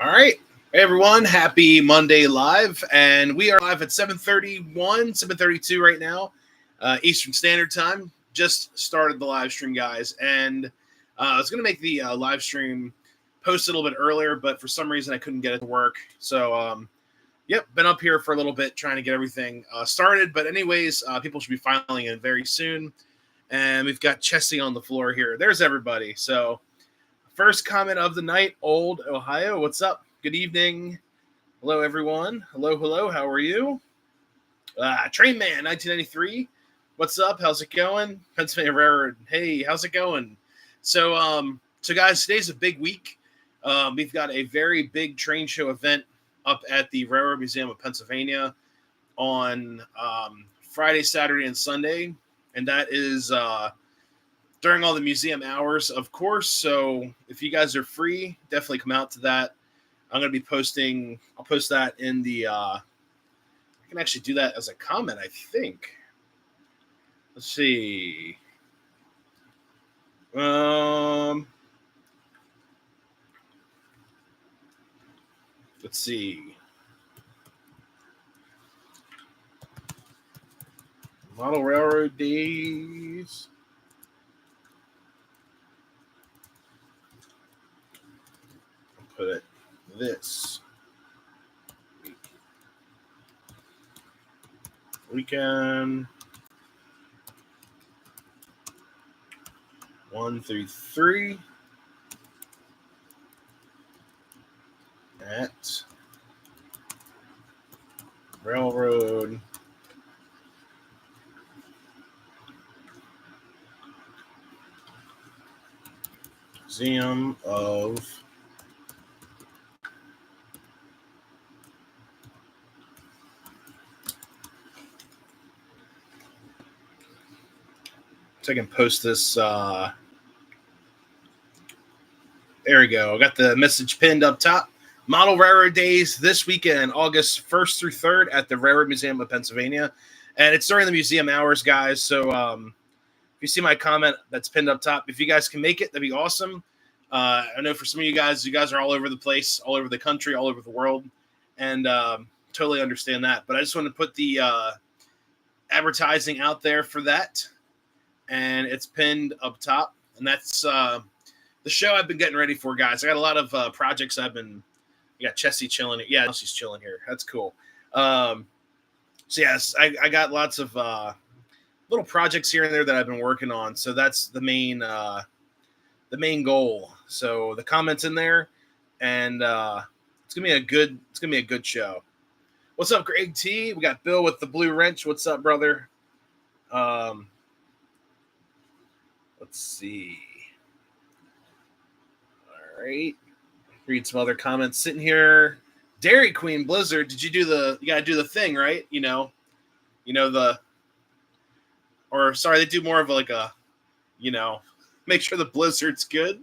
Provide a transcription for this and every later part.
All right. Hey everyone, happy Monday live. And we are live at 7:31, 7:32 right now, Eastern Standard Time. Just started the live stream, guys. And I was going to make the live stream post a little bit earlier, but for some reason I couldn't get it to work. So, yep, been up here for a little bit trying to get everything started. But anyways, people should be filing in very soon. And we've got Chessie on the floor here. There's everybody. So, first comment of the night, Old Ohio. What's up? Good evening. Hello, everyone. Hello, hello. How are you? Train Man, 1993. What's up? How's it going? Pennsylvania Railroad. Hey, how's it going? So guys, today's a big week. We've got a very big train show event up at the Railroad Museum of Pennsylvania on Friday, Saturday, and Sunday, and that is during all the museum hours, of course. So if you guys are free, definitely come out to that. I'm going to be posting, I'll post that in the, I can actually do that as a comment, I think. Let's see. Let's see. Model Railroad Days. I'll put it this weekend 1 through 3 at Railroad Museum of So I can post this. There we go. I got the message pinned up top. Model Railroad Days this weekend, August 1st through 3rd at the Railroad Museum of Pennsylvania. And it's during the museum hours, guys. So if you see my comment that's pinned up top, if you guys can make it, that'd be awesome. I know for some of you guys are all over the place, all over the country, all over the world. And totally understand that. But I just want to put the advertising out there for that. And it's pinned up top. And that's the show I've been getting ready for, guys. I got a lot of projects I got Chessie chilling. Yeah, she's chilling here. That's cool. So, yes, I got lots of little projects here and there that I've been working on. So that's the main goal. So the comments in there, and it's gonna be a good show. What's up, Greg T? We got Bill with the blue wrench. What's up, brother? Let's see. All right. Read some other comments. Sitting here. Dairy Queen Blizzard. You gotta do the thing, right? They do more of like a, make sure the blizzard's good.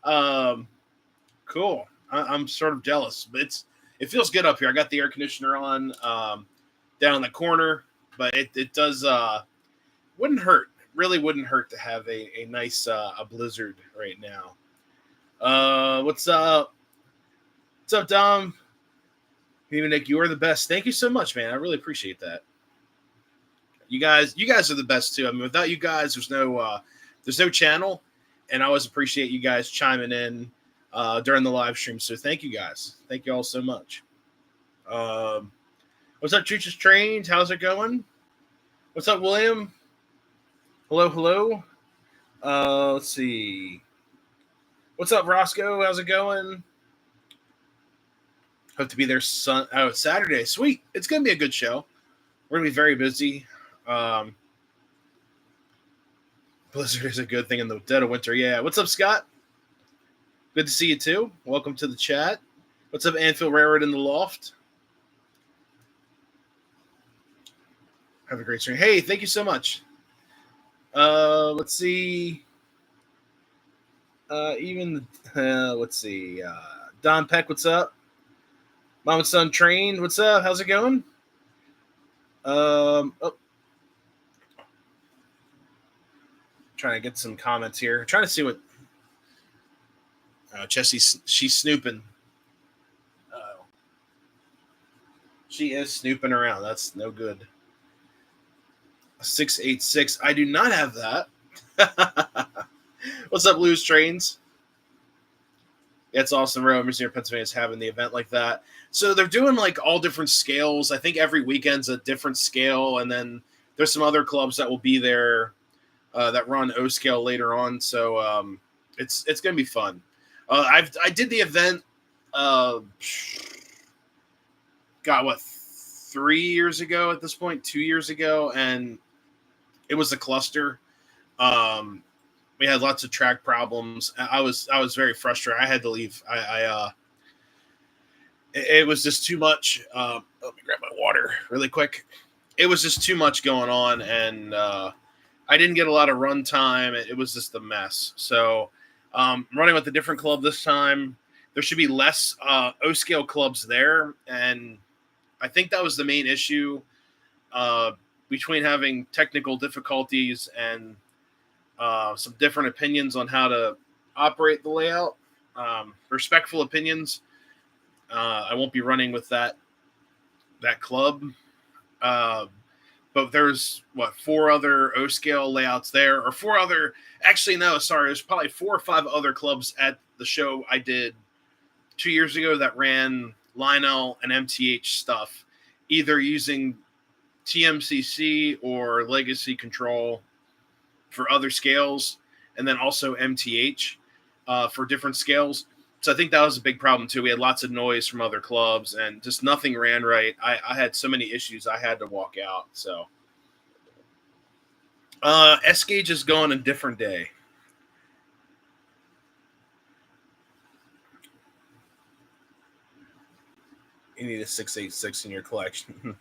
Cool. I'm sort of jealous, but it feels good up here. I got the air conditioner on down in the corner, but it does wouldn't hurt. Really wouldn't hurt to have a nice a blizzard right now. What's up? What's up, Dom? Even Nick, you are the best. Thank you so much, man. I really appreciate that. You guys are the best too. I mean, without you guys, there's no channel, and I always appreciate you guys chiming in during the live stream. So thank you guys. Thank you all so much. What's up, Chooch's Trains? How's it going? What's up, William? Hello. Let's see. What's up, Roscoe? How's it going? Hope to be there Saturday. Sweet. It's going to be a good show. We're going to be very busy. Blizzard is a good thing in the dead of winter. Yeah. What's up, Scott? Good to see you, too. Welcome to the chat. What's up, Anfield Railroad in the Loft? Have a great stream. Hey, thank you so much. Let's see. Let's see. Don Peck, what's up? Mom and Son Train, what's up? How's it going? Trying to get some comments here. Trying to see what Chessie's she's snooping. She is snooping around. That's no good. 686. I do not have that. What's up, Loose Trains? It's awesome. Railroad Museum of Pennsylvania is having the event like that. So they're doing like all different scales. I think every weekend's a different scale, and then there's some other clubs that will be there that run O scale later on. So it's gonna be fun. I did the event. Uh, God, what 3 years ago at this point? 2 years ago, and it was a cluster. Um, we had lots of track problems. I was very frustrated. I had to leave. It was just too much. Let me grab my water really quick. It was just too much going on, and I didn't get a lot of run time. It was just a mess. So running with a different club this time. There should be less O scale clubs there, and I think that was the main issue between having technical difficulties and some different opinions on how to operate the layout. Respectful opinions. I won't be running with that club. But there's 4 other O scale layouts there, or 4 other. Actually, no, sorry. There's probably 4 or 5 other clubs at the show I did 2 years ago that ran Lionel and MTH stuff, either using TMCC or Legacy Control for other scales, and then also MTH for different scales. So I think that was a big problem too. We had lots of noise from other clubs, and just nothing ran right. I had so many issues. I had to walk out. So S Gauge is going a different day. You need a 686 in your collection.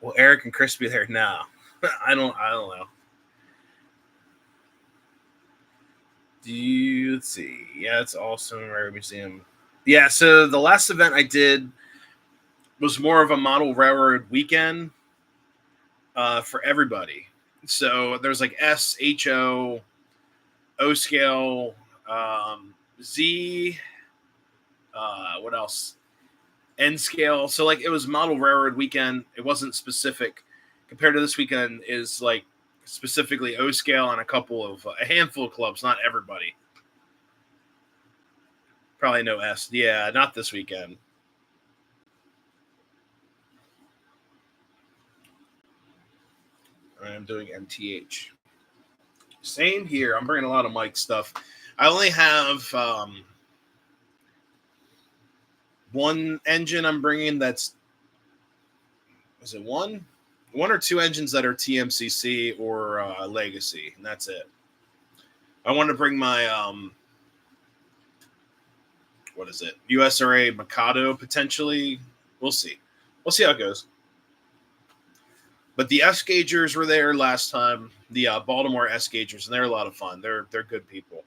Will Eric and Chris be there? No, I don't know. Let's see. Yeah, it's awesome. Railroad Museum. Yeah, so the last event I did was more of a model railroad weekend for everybody. So there's like S, HO, O scale, Z, what else? N scale. So like it was model railroad weekend. It wasn't specific. Compared to this weekend is like specifically O scale and a handful of clubs, not everybody. Probably no S. Yeah, not this weekend. I'm doing MTH. Same here. I'm bringing a lot of mic stuff. I only have one engine I'm bringing that's, is it one or 2 engines that are TMCC or Legacy, and that's it. I want to bring my what is it? USRA Mikado potentially. We'll see. We'll see how it goes. But the S Gaugers were there last time. The Baltimore S Gaugers, and they're a lot of fun. They're good people.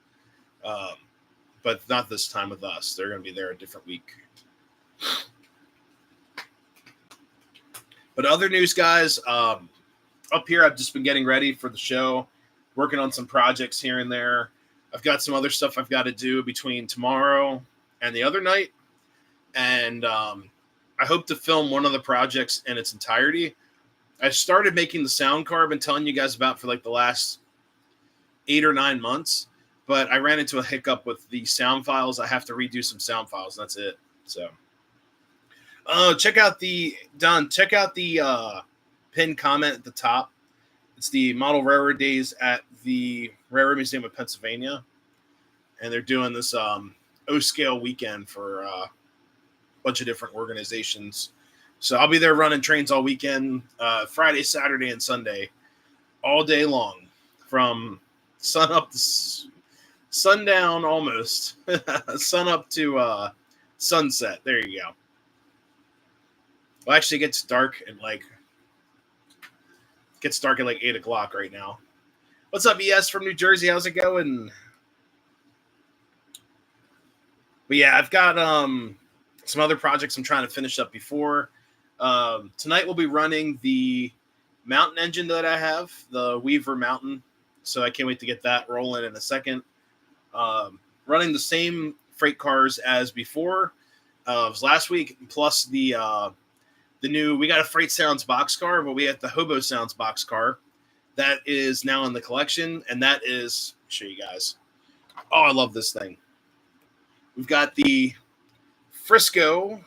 But not this time with us. They're going to be there a different week. But other news, guys, up here, I've just been getting ready for the show, working on some projects here and there. I've got some other stuff I've got to do between tomorrow and the other night. And I hope to film one of the projects in its entirety. I started making the sound card I've been telling you guys about for like the last 8 or 9 months. But I ran into a hiccup with the sound files. I have to redo some sound files. And that's it. So check out the pinned comment at the top. It's the Model Railroad Days at the Railroad Museum of Pennsylvania, and they're doing this O-scale weekend for a bunch of different organizations. So I'll be there running trains all weekend, Friday, Saturday, and Sunday, all day long, from sun up to sundown almost, sun up to sunset. There you go. Well, actually, it gets dark at like 8 o'clock right now. What's up, ES from New Jersey? How's it going? But yeah, I've got some other projects I'm trying to finish up before. Tonight we'll be running the mountain engine that I have, the Weaver Mountain. So I can't wait to get that rolling in a second. Running the same freight cars as before, last week, plus the we got a Freight Sounds boxcar, but we have the Hobo Sounds boxcar that is now in the collection, and that is, I'll show you guys. Oh, I love this thing. We've got the Frisco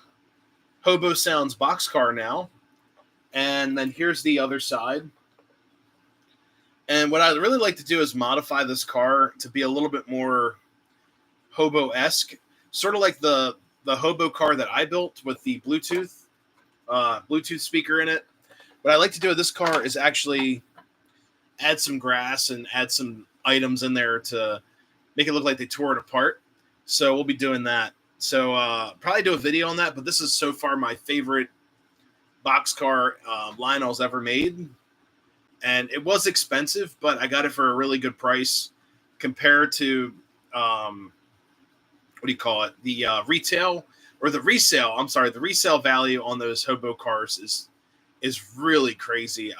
Hobo Sounds boxcar now, and then here's the other side. And what I'd really like to do is modify this car to be a little bit more hobo-esque, sort of like the hobo car that I built with the Bluetooth speaker in it. What I like to do with this car is actually add some grass and add some items in there to make it look like they tore it apart. So we'll be doing that. So probably do a video on that, but this is so far my favorite boxcar Lionel's ever made. And it was expensive, but I got it for a really good price compared to, what do you call it? The retail or the resale. I'm sorry, the resale value on those hobo cars is really crazy.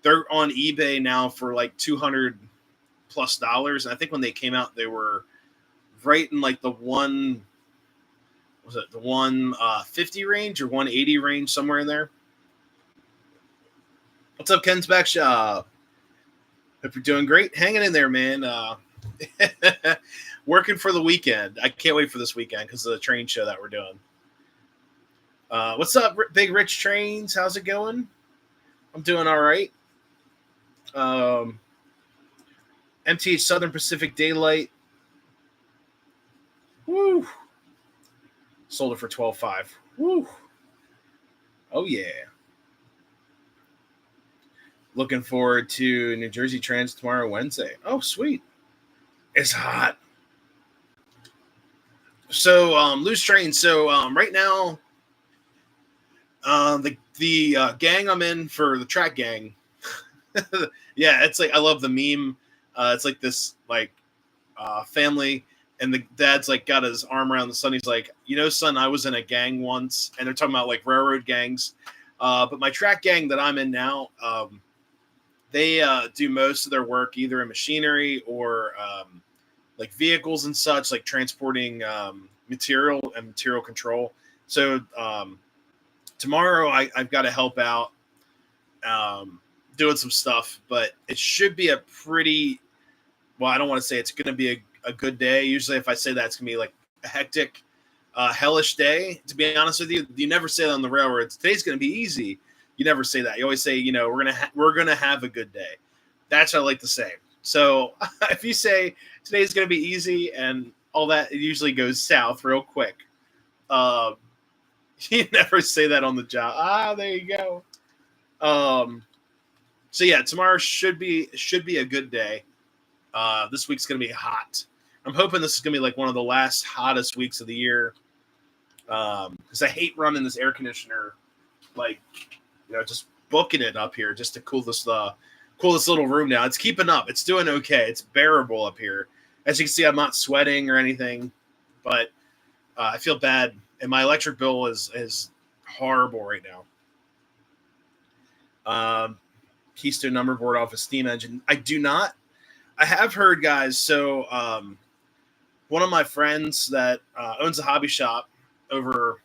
They're on eBay now for like $200+. And I think when they came out, they were right in like the 150 range or 180 range, somewhere in there. What's up, Ken's Back Shop? Hope you're doing great. Hanging in there, man. Working for the weekend. I can't wait for this weekend because of the train show that we're doing. What's up, Big Rich Trains? How's it going? I'm doing all right. MTH Southern Pacific Daylight. Woo. Sold it for $12.5. Woo. Oh, yeah. Looking forward to New Jersey Trans tomorrow, Wednesday. Oh, sweet. It's hot. So, loose train. So, right now, the gang I'm in for the track gang. Yeah, it's like, I love the meme. It's like this, like, family, and the dad's like got his arm around the son. He's like, son, I was in a gang once, and they're talking about like railroad gangs. But my track gang that I'm in now, they do most of their work either in machinery or like vehicles and such, like transporting material and material control. So tomorrow I've got to help out doing some stuff, but it should be a pretty, well, I don't want to say it's going to be a good day. Usually if I say that, it's going to be like a hectic, hellish day. To be honest with you, you never say that on the railroad. Today's going to be easy. You never say that. You always say, we're gonna have a good day. That's what I like to say. So if you say today's gonna be easy and all that, it usually goes south real quick. You never say that on the job. There you go. So yeah, tomorrow should be a good day. This week's gonna be hot. I'm hoping this is gonna be like one of the last hottest weeks of the year. Because I hate running this air conditioner, like, just booking it up here just to cool this little room down. It's keeping up. It's doing okay. It's bearable up here. As you can see, I'm not sweating or anything, but I feel bad. And my electric bill is horrible right now. Keystone number board off a steam engine. I have heard, guys. So one of my friends that owns a hobby shop over,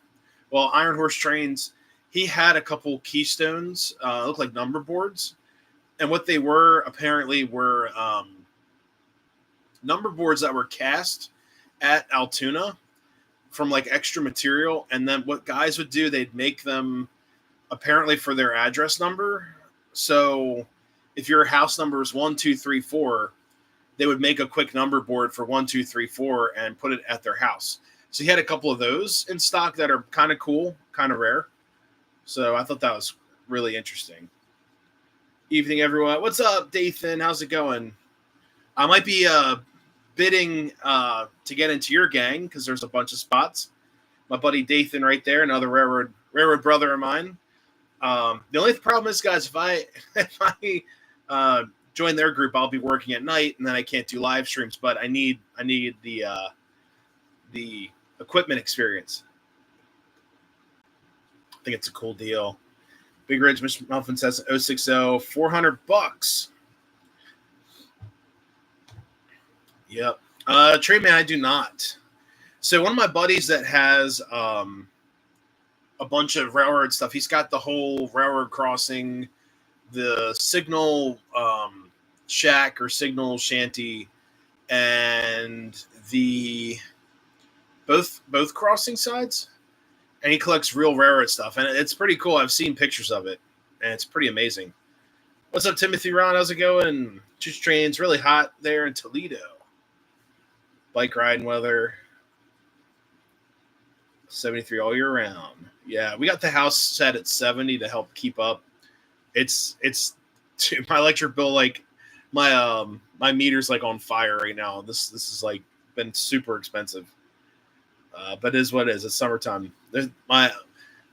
Iron Horse Trains, he had a couple Keystones, look like number boards. And what they were apparently were number boards that were cast at Altoona from like extra material. And then what guys would do, they'd make them apparently for their address number. So if your house number is 1, 2, 3, 4, they would make a quick number board for 1, 2, 3, 4 and put it at their house. So he had a couple of those in stock that are kind of cool, kind of rare. So I thought that was really interesting. Evening, everyone. What's up, Dathan? How's it going? I might be bidding to get into your gang because there's a bunch of spots. My buddy Dathan right there, another railroad brother of mine. The only problem is, guys, if I join their group, I'll be working at night, and then I can't do live streams. But I need the equipment experience. I think it's a cool deal. Big Ridge Mr. Muffin says 060, $400. Yep. Trade man, I do not. So one of my buddies that has Iron a bunch of railroad stuff. He's got the whole railroad crossing, the signal shack or signal shanty, and the both crossing sides. And he collects real railroad stuff, and it's pretty cool. I've seen pictures of it, and it's pretty amazing. What's up, Timothy Ron? How's it going? Choo trains really hot there in Toledo. Bike riding weather. 73 all year round. Yeah, we got the house set at 70 to help keep up. It's my electric bill, like my meter's like on fire right now. This is like been super expensive. But it is what it is. It's summertime. My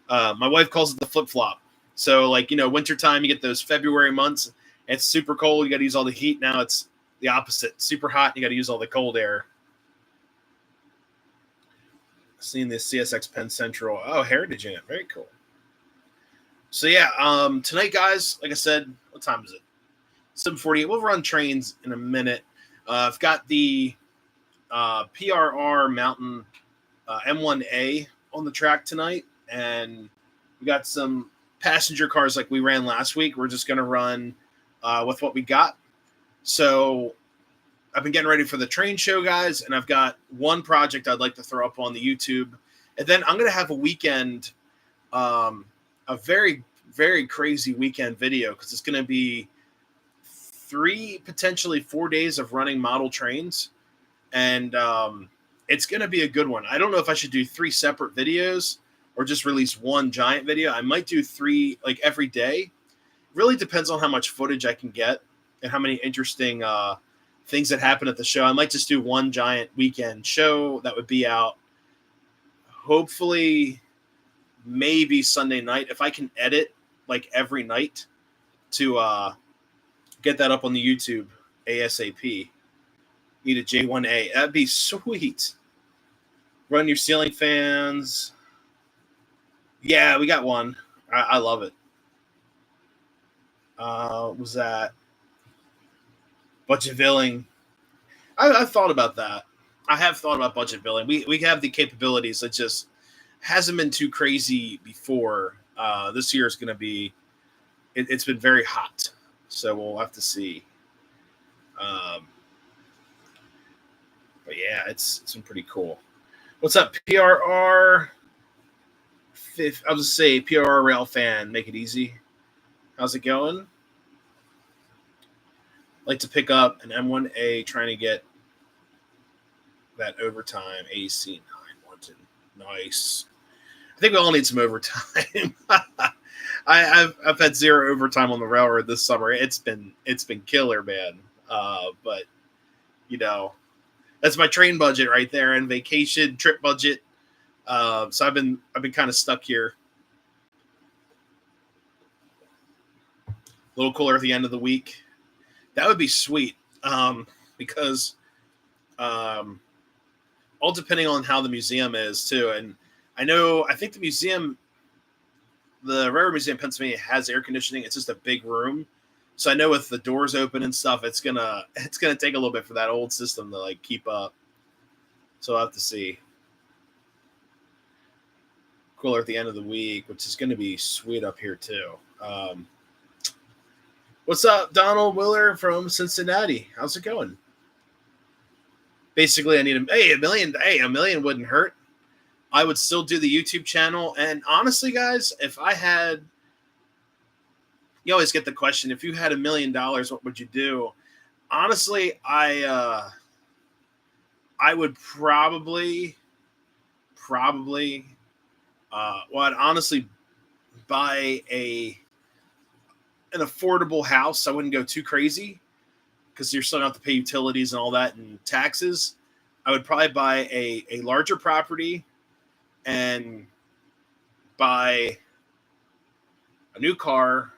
wife calls it the flip flop. So like, wintertime, you get those February months. It's super cold. You got to use all the heat. Now it's the opposite. Super hot. You got to use all the cold air. Seeing the CSX Penn Central. Oh, Heritage in it. Very cool. So yeah, tonight, guys, like I said, what time is it? 7:48. We'll run trains in a minute. I've got the PRR Mountain M1A on the track tonight, and we got some passenger cars like we ran last week. We're just going to run with what we got. So I've been getting ready for the train show, guys, and I've got one project I'd like to throw up on the YouTube. And then I'm going to have a weekend, a very, very crazy weekend video, because it's going to be 3, potentially 4 days of running model trains. And it's going to be a good one. I don't know if I should do 3 separate videos or just release one giant video. I might do 3 like every day. Really depends on how much footage I can get and how many interesting things that happen at the show. I might just do one giant weekend show that would be out hopefully maybe Sunday night, if I can edit like every night to get that up on the YouTube ASAP. Need a J1A. That'd be sweet. Run your ceiling fans. Yeah, we got one. I love it. Was that budget billing? I thought about that. I have thought about budget billing. We have the capabilities. It just hasn't been too crazy before. This year is going to be. It's been very hot, so we'll have to see. But yeah, it's been pretty cool. What's up, PRR? I'll just say PRR rail fan. Make it easy. How's it going? Like to pick up an M1A, trying to get that overtime. AC 9 wanted. Nice. I think we all need some overtime. I've had 0 overtime on the railroad this summer. It's been killer, man. But that's my train budget right there, and vacation trip budget. So I've been kind of stuck here. A little cooler at the end of the week. That would be sweet, because all depending on how the museum is too. And I think the Railroad Museum of Pennsylvania has air conditioning. It's just a big room. So I know with the doors open and stuff, it's gonna take a little bit for that old system to like keep up. So I'll have to see. Cooler at the end of the week, which is going to be sweet up here too. What's up, Donald Willer from Cincinnati? How's it going? Basically, I need a million. Hey, a million wouldn't hurt. I would still do the YouTube channel. And honestly, guys, if I had, you always get the question, if you had $1 million, what would you do? Honestly, I would probably, I'd honestly buy an affordable house. I wouldn't go too crazy because you're still going to have to pay utilities and all that and taxes. I would probably buy a larger property and buy a new car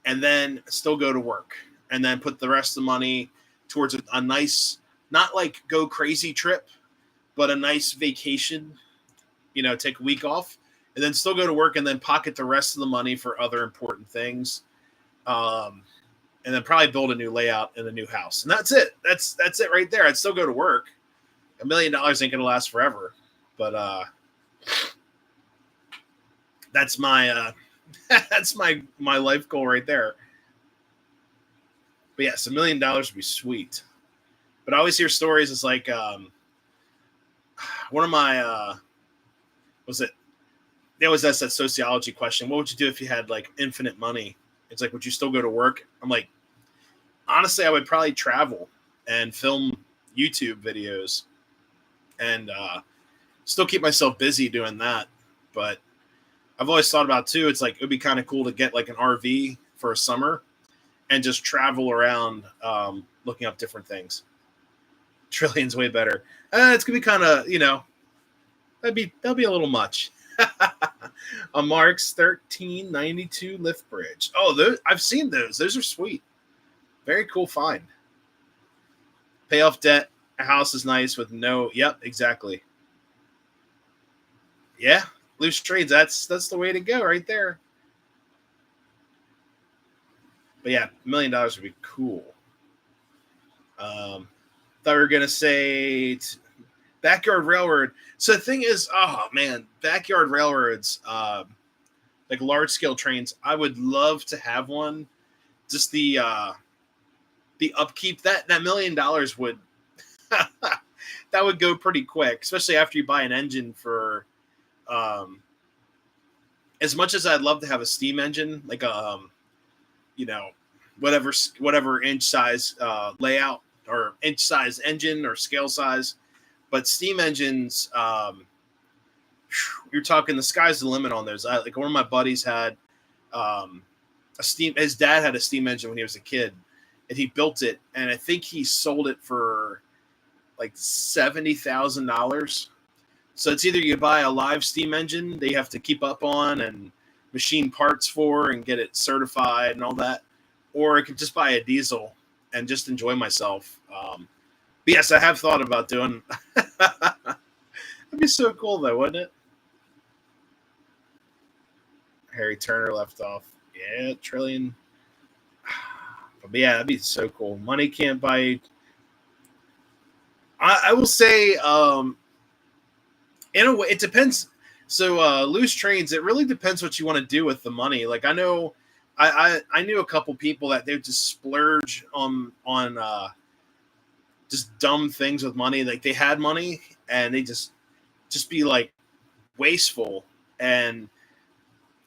and then still go to work and then put the rest of the money towards a nice, not like go crazy trip, but a nice vacation, take a week off and then still go to work and then pocket the rest of the money for other important things. And then probably build a new layout in a new house. And that's it. That's it right there. I'd still go to work. $1 million ain't going to last forever, but, That's my that's my life goal right there. But yes, $1 million would be sweet. But I always hear stories. It's like one of my was it? They always ask that sociology question. What would you do if you had like infinite money? It's like, would you still go to work? I'm like, honestly, I would probably travel and film YouTube videos and still keep myself busy doing that. But I've always thought about too. It's like it would be kind of cool to get like an RV for a summer and just travel around, looking up different things. Trillion's way better. It's gonna be kind of, that'll be a little much. A Mark's 1392 lift bridge. Oh, those, I've seen those. Those are sweet. Very cool find. Pay off debt. A house is nice with no. Yep, exactly. Yeah, loose trades. That's the way to go right there. But yeah, $1 million would be cool. Thought we were gonna say backyard railroad. So the thing is, oh man, backyard railroads, like large scale trains. I would love to have one. Just the upkeep, that $1 million would that would go pretty quick, especially after you buy an engine for. Um, as much as I'd love to have a steam engine, like a you know, whatever inch size layout or inch size engine or scale size, but steam engines, you're talking the sky's the limit on those. Like one of my buddies had a steam. His dad had a steam engine when he was a kid, and he built it, and I think he sold it for like $70,000. So it's either you buy a live steam engine that you have to keep up on and machine parts for and get it certified and all that, or I could just buy a diesel and just enjoy myself. But yes, I have thought about doing. That'd be so cool, though, wouldn't it? Harry Turner left off. Yeah, trillion. But yeah, that'd be so cool. Money can't buy. I will say, in a way, it depends. So loose trains, it really depends what you want to do with the money. Like I know, I knew a couple people that they would just splurge on just dumb things with money. Like they had money and they just be like wasteful, and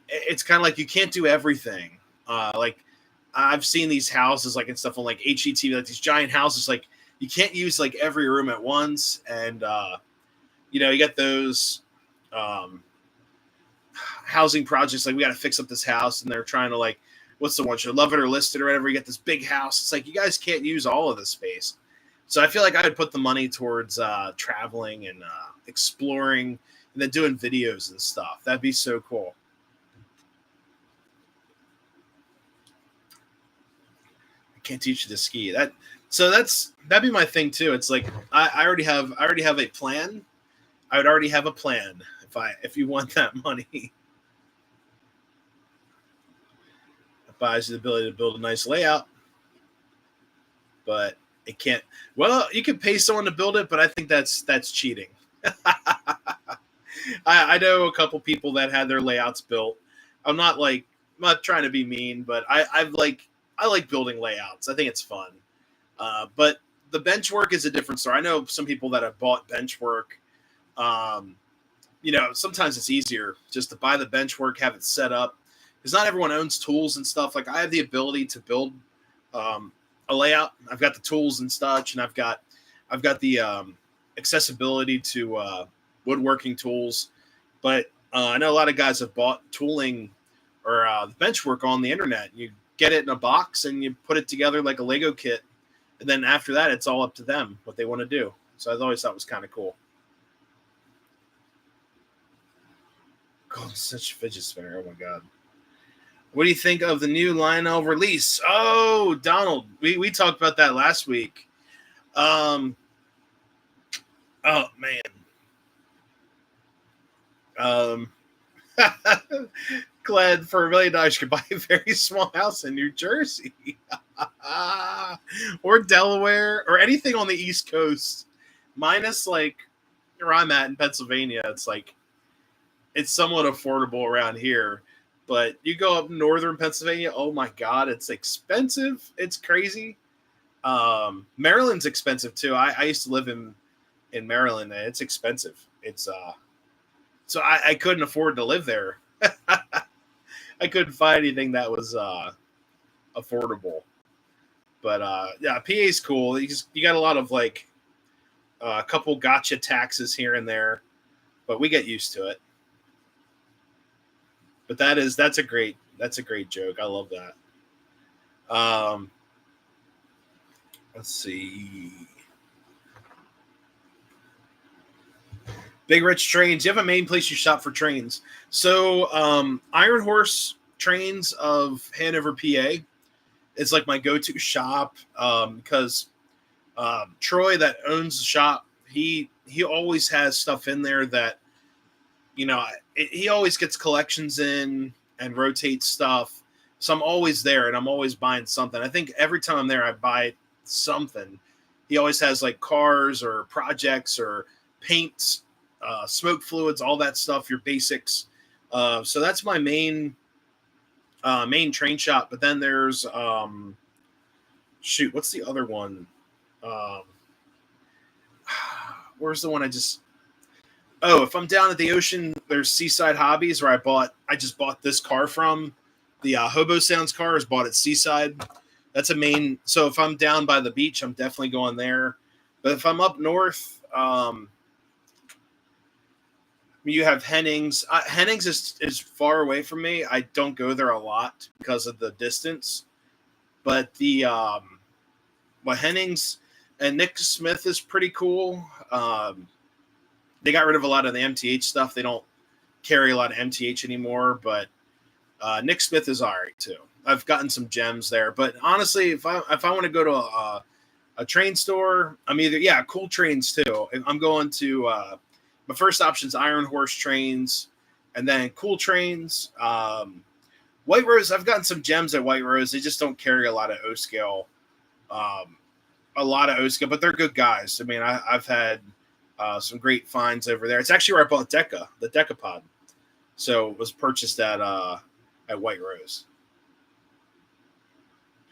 it's kind of like you can't do everything. Like I've seen these houses like and stuff on like HGTV, like these giant houses. Like you can't use like every room at once, and you get those um, housing projects. Like we got to fix up this house, and they're trying to like, what's the one show, Love It or List It or whatever. You get this big house. It's like you guys can't use all of the space. So I feel like I would put the money towards traveling and exploring, and then doing videos and stuff. That'd be so cool. I can't teach you to ski. That'd be my thing too. It's like I already have a plan. I would already have a plan if you want that money. It buys you the ability to build a nice layout, but it can't. Well, you could pay someone to build it, but I think that's cheating. I know a couple people that had their layouts built. I'm not trying to be mean, but I like building layouts. I think it's fun. But the bench work is a different story. I know some people that have bought bench work. Um, sometimes it's easier just to buy the bench work, have it set up, because not everyone owns tools and stuff. Like I have the ability to build a layout. I've got the tools and such, and I've got the accessibility to woodworking tools. But I know a lot of guys have bought tooling or bench work on the internet. You get it in a box and you put it together like a Lego kit, and then after that, it's all up to them what they want to do. So I always thought it was kind of cool. Oh, such a fidget spinner. Oh my god. What do you think of the new Lionel release? Oh, Donald, we talked about that last week. Um, oh man. Um, Glad for $1 million you could buy a very small house in New Jersey, or Delaware, or anything on the East Coast, minus like where I'm at in Pennsylvania. It's like it's somewhat affordable around here. But you go up northern Pennsylvania, oh my God, it's expensive. It's crazy. Maryland's expensive too. I used to live in Maryland, and it's expensive. It's so I couldn't afford to live there. I couldn't find anything that was affordable. But yeah, PA's cool. You got a lot of like a couple gotcha taxes here and there, but we get used to it. But that's a great joke. I love that. Um, let's see. Big Rich Trains. You have a main place you shop for trains. So Iron Horse Trains of Hanover, PA. It's like my go-to shop because Troy, that owns the shop, he always has stuff in there that he always gets collections in and rotates stuff. So I'm always there and I'm always buying something. I think every time I'm there, I buy something. He always has like cars or projects or paints, smoke fluids, all that stuff, your basics. So that's my main train shop. But then there's what's the other one? Um, where's the one I just? Oh, if I'm down at the ocean, there's Seaside Hobbies where I just bought this car from. The Hobo Sounds car is bought at Seaside. That's a main. So if I'm down by the beach, I'm definitely going there. But if I'm up north, you have Hennings. Hennings is far away from me. I don't go there a lot because of the distance. But Hennings and Nick Smith is pretty cool. They got rid of a lot of the MTH stuff. They don't carry a lot of MTH anymore, but Nick Smith is all right too. I've gotten some gems there, but honestly, if I want to go to a train store, I'm either Cool Trains too. I'm going to my first option is Iron Horse Trains, and then Cool Trains. White Rose, I've gotten some gems at White Rose. They just don't carry a lot of O scale, but they're good guys. I mean, I've had some great finds over there. It's actually where I bought the Decapod. So it was purchased at White Rose.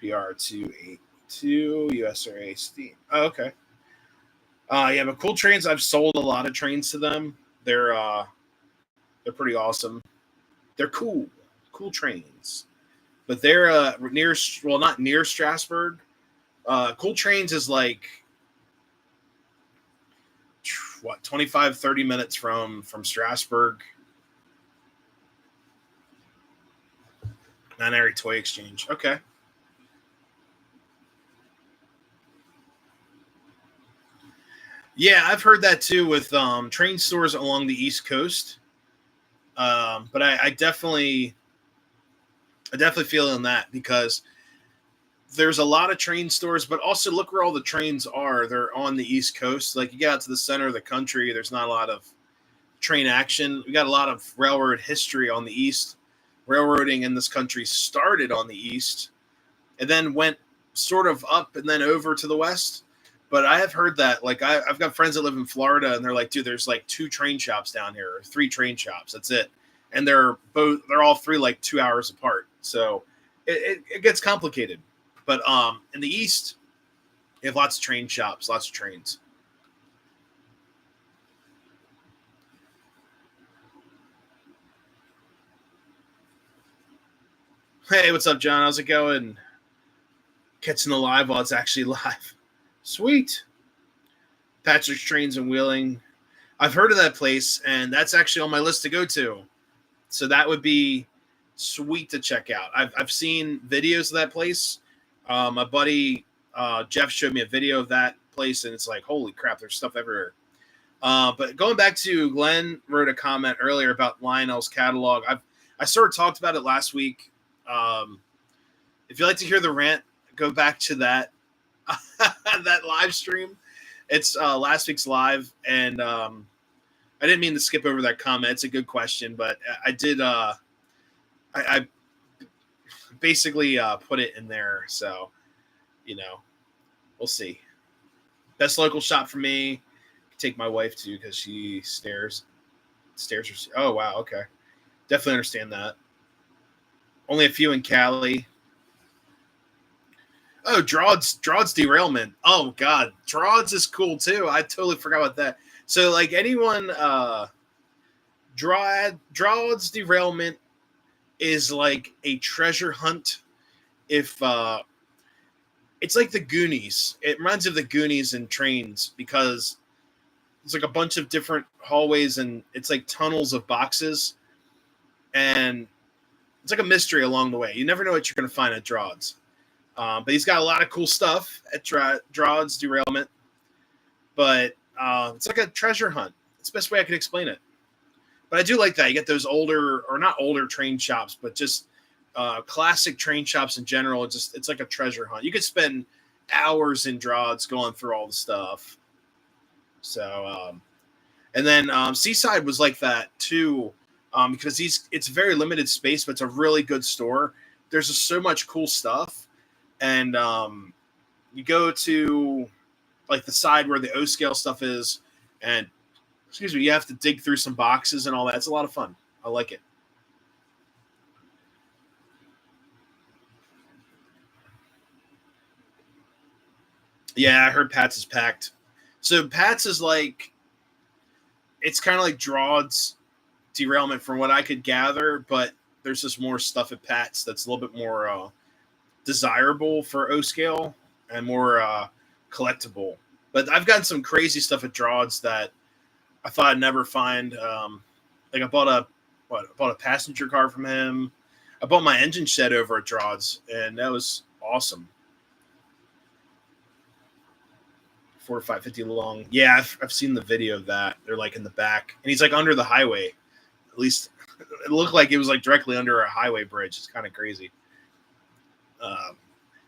PR282 USRA Steam. Oh, okay. But Cool Trains, I've sold a lot of trains to them. They're pretty awesome. They're cool trains. But they're not near Strasburg. Cool Trains is like 25, 30 minutes from Strasburg. Non-area toy exchange. Okay. Yeah, I've heard that too with train stores along the East Coast. But I definitely feel in that because there's a lot of train stores, but also look where all the trains are. They're on the East Coast. Like you get out to the center of the country, there's not a lot of train action. We got a lot of railroad history on the East. Railroading in this country started on the East and then went sort of up and then over to the West. But I have heard that, like, I've got friends that live in Florida, and they're like, dude, there's like 2 train shops down here, or 3 train shops. That's it. And they're all 3 like 2 hours apart. So it gets complicated. But in the East, you have lots of train shops, lots of trains. Hey, what's up, John? How's it going? Catching the live while it's actually live. Sweet. Patrick's Trains and Wheeling. I've heard of that place, and that's actually on my list to go to. So that would be sweet to check out. I've seen videos of that place. My buddy Jeff showed me a video of that place, and it's like, holy crap, there's stuff everywhere. But going back to Glenn wrote a comment earlier about Lionel's catalog. I sort of talked about it last week. If you'd like to hear the rant, go back to that that live stream. It's last week's live, and I didn't mean to skip over that comment. It's a good question, but I did. I basically put it in there, so we'll see. Best local shop for me. Take my wife to because she stares. Stairs are. Oh wow. Okay. Definitely understand that. Only a few in Cali. Oh, Drawd's derailment. Oh God, Drawd's is cool too. I totally forgot about that. So like anyone, Drawd's derailment is like a treasure hunt. If it's like the Goonies, it reminds of the Goonies and trains because it's like a bunch of different hallways and it's like tunnels of boxes, and it's like a mystery along the way. You never know what you're going to find at Drawd's. But he's got a lot of cool stuff at Drawd's derailment. But it's like a treasure hunt. It's the best way I can explain it. But I do like that. You get those older, or not older train shops, but just classic train shops in general. It's like a treasure hunt. You could spend hours in Drawd's going through all the stuff. So, and then Seaside was like that too, because it's very limited space, but it's a really good store. There's just so much cool stuff, and you go to like the side where the O scale stuff is, and excuse me, you have to dig through some boxes and all that. It's a lot of fun. I like it. Yeah, I heard Pat's is packed. So Pat's is like it's kind of like Drawd's derailment from what I could gather, but there's just more stuff at Pat's that's a little bit more desirable for O scale and more collectible. But I've gotten some crazy stuff at Drawd's that I thought I'd never find. Like I bought a passenger car from him. I bought my engine shed over at Drawd's, and that was awesome. 4550 long. Yeah, I've seen the video of that. They're like in the back, and he's like under the highway. At least it looked like it was like directly under a highway bridge. It's kind of crazy. But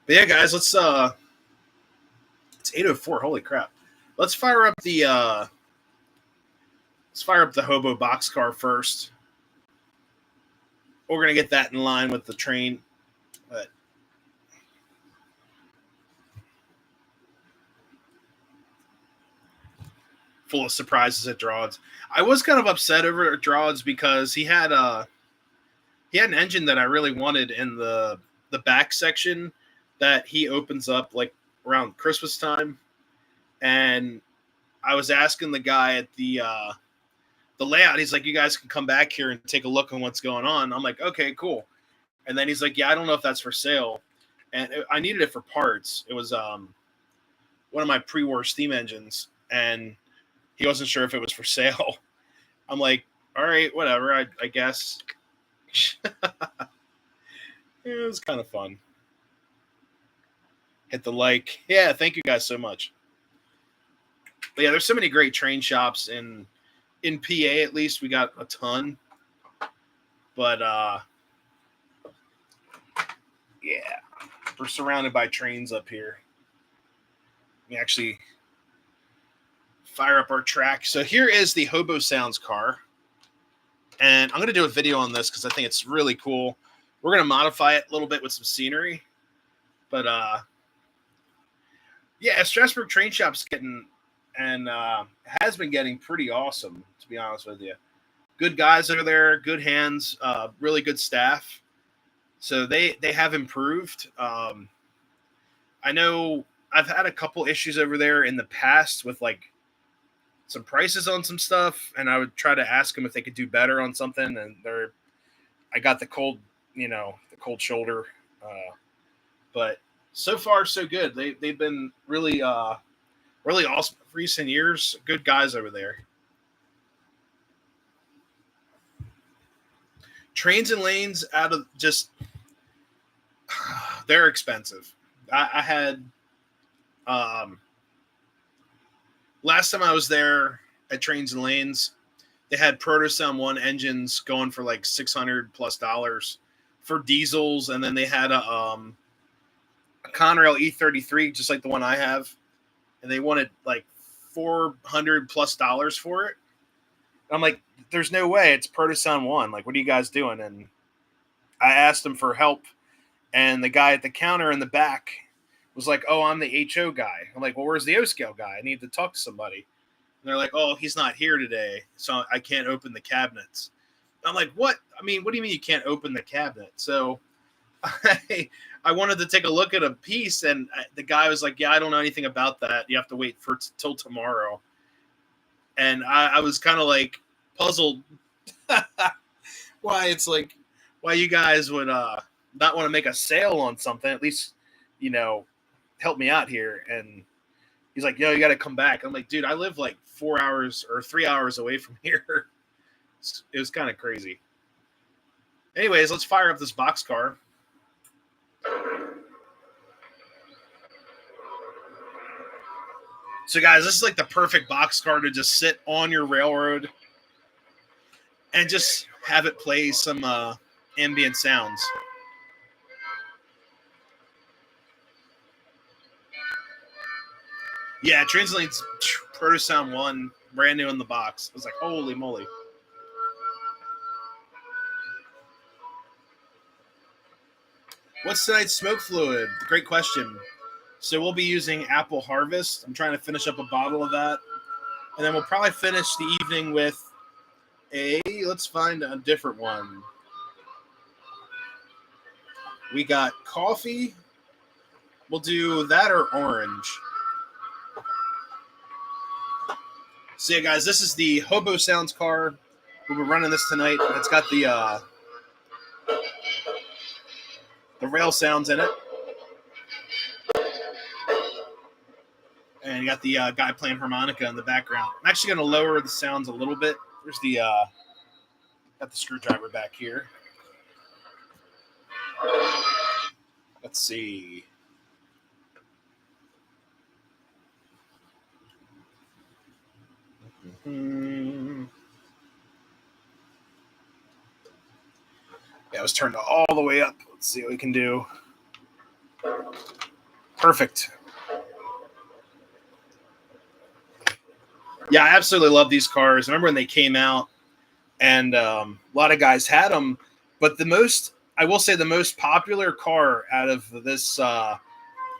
yeah, guys, it's 8:04. Holy crap! Let's fire up the hobo boxcar first. We're gonna get that in line with the train, but full of surprises at Drawd's. I was kind of upset over at Drawd's because he had an engine that I really wanted in the back section that he opens up like around Christmas time, and I was asking the guy at the layout. He's like, "You guys can come back here and take a look on what's going on." I'm like, "Okay, cool." And then he's like, "Yeah, I don't know if that's for sale," and I needed it for parts. It was one of my pre-war steam engines, and he wasn't sure if it was for sale. I'm like, "All right, whatever. I guess." It was kind of fun. Hit the like. Yeah, thank you guys so much. But yeah, there's so many great train shops in PA. At least we got a ton. But yeah, we're surrounded by trains up here. We actually fire up our track. So here is the Hobo Sounds car. And I'm going to do a video on this because I think it's really cool. We're going to modify it a little bit with some scenery. But yeah, Strasburg Train Shop's getting and has been getting pretty awesome, to be honest with you. Good guys over there, good hands, really good staff. So they have improved. I know I've had a couple issues over there in the past with like some prices on some stuff, and I would try to ask them if they could do better on something, and I got the cold shoulder. But so far so good. They've been really really awesome recent years. Good guys over there. Trains and lanes out of just they're expensive. I had last time I was there at Trains and Lanes, they had Protosound 1 engines going for like $600+ for diesels, and then they had a Conrail E33, just like the one I have, and they wanted like $400+ for it. I'm like, there's no way, it's Protosound 1. Like, what are you guys doing? And I asked them for help, and the guy at the counter in the back was like, "Oh, I'm the HO guy." I'm like, "Well, where's the O scale guy? I need to talk to somebody." they're like, "Oh, he's not here today, so I can't open the cabinets." I'm like, "What? I mean, what do you mean you can't open the cabinet?" So I wanted to take a look at a piece, and the guy was like, "Yeah, I don't know anything about that. You have to wait for till tomorrow." And I was kind of like puzzled why it's like why you guys would not want to make a sale on something. At least, you know, help me out here. And he's like, "Yo, you got to come back." I'm like, "Dude, I live like 4 hours or 3 hours away from here." It was kind of crazy. Anyways, let's fire up this boxcar. So, guys, this is like the perfect boxcar to just sit on your railroad and just have it play some ambient sounds. Yeah, Translink's Proto Sound 1, brand new in the box. I was like, holy moly. What's tonight's smoke fluid? Great question. So we'll be using Apple Harvest. I'm trying to finish up a bottle of that. And then we'll probably finish the evening with let's find a different one. We got coffee. We'll do that or orange. So yeah, guys, this is the Hobo Sounds car. We'll be running this tonight. It's got the rail sounds in it. And you got the guy playing harmonica in the background. I'm actually going to lower the sounds a little bit. There's the got the screwdriver back here. Let's see. Mm-hmm. Yeah, it was turned all the way up. Let's see what we can do. Perfect. Yeah, I absolutely love these cars. I remember when they came out, and a lot of guys had them. But I will say, the most popular car out of this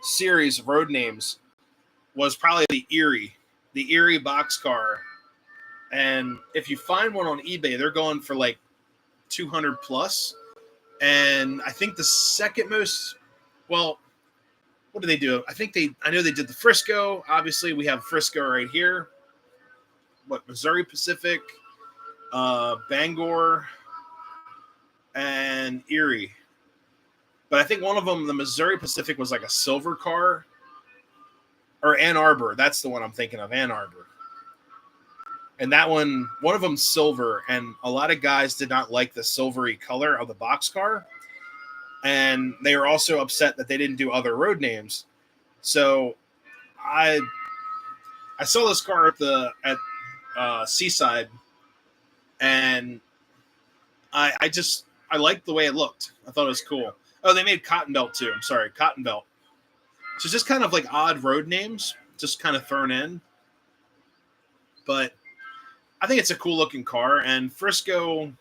series of road names was probably the Erie boxcar. And if you find one on eBay, they're going for like 200 plus. And I think the second most, well, what do they do? I know they did the Frisco. Obviously, we have Frisco right here. What, Missouri Pacific, Bangor, and Erie. But I think one of them, the Missouri Pacific, was like a silver car. Or Ann Arbor. That's the one I'm thinking of, Ann Arbor. And that one of them's silver, and a lot of guys did not like the silvery color of the boxcar. And they were also upset that they didn't do other road names. So I saw this car at Seaside, and I liked the way it looked. I thought it was cool. Oh, they made Cotton Belt too. I'm sorry, Cotton Belt. So just kind of like odd road names, just kind of thrown in. But I think it's a cool looking car. And Frisco,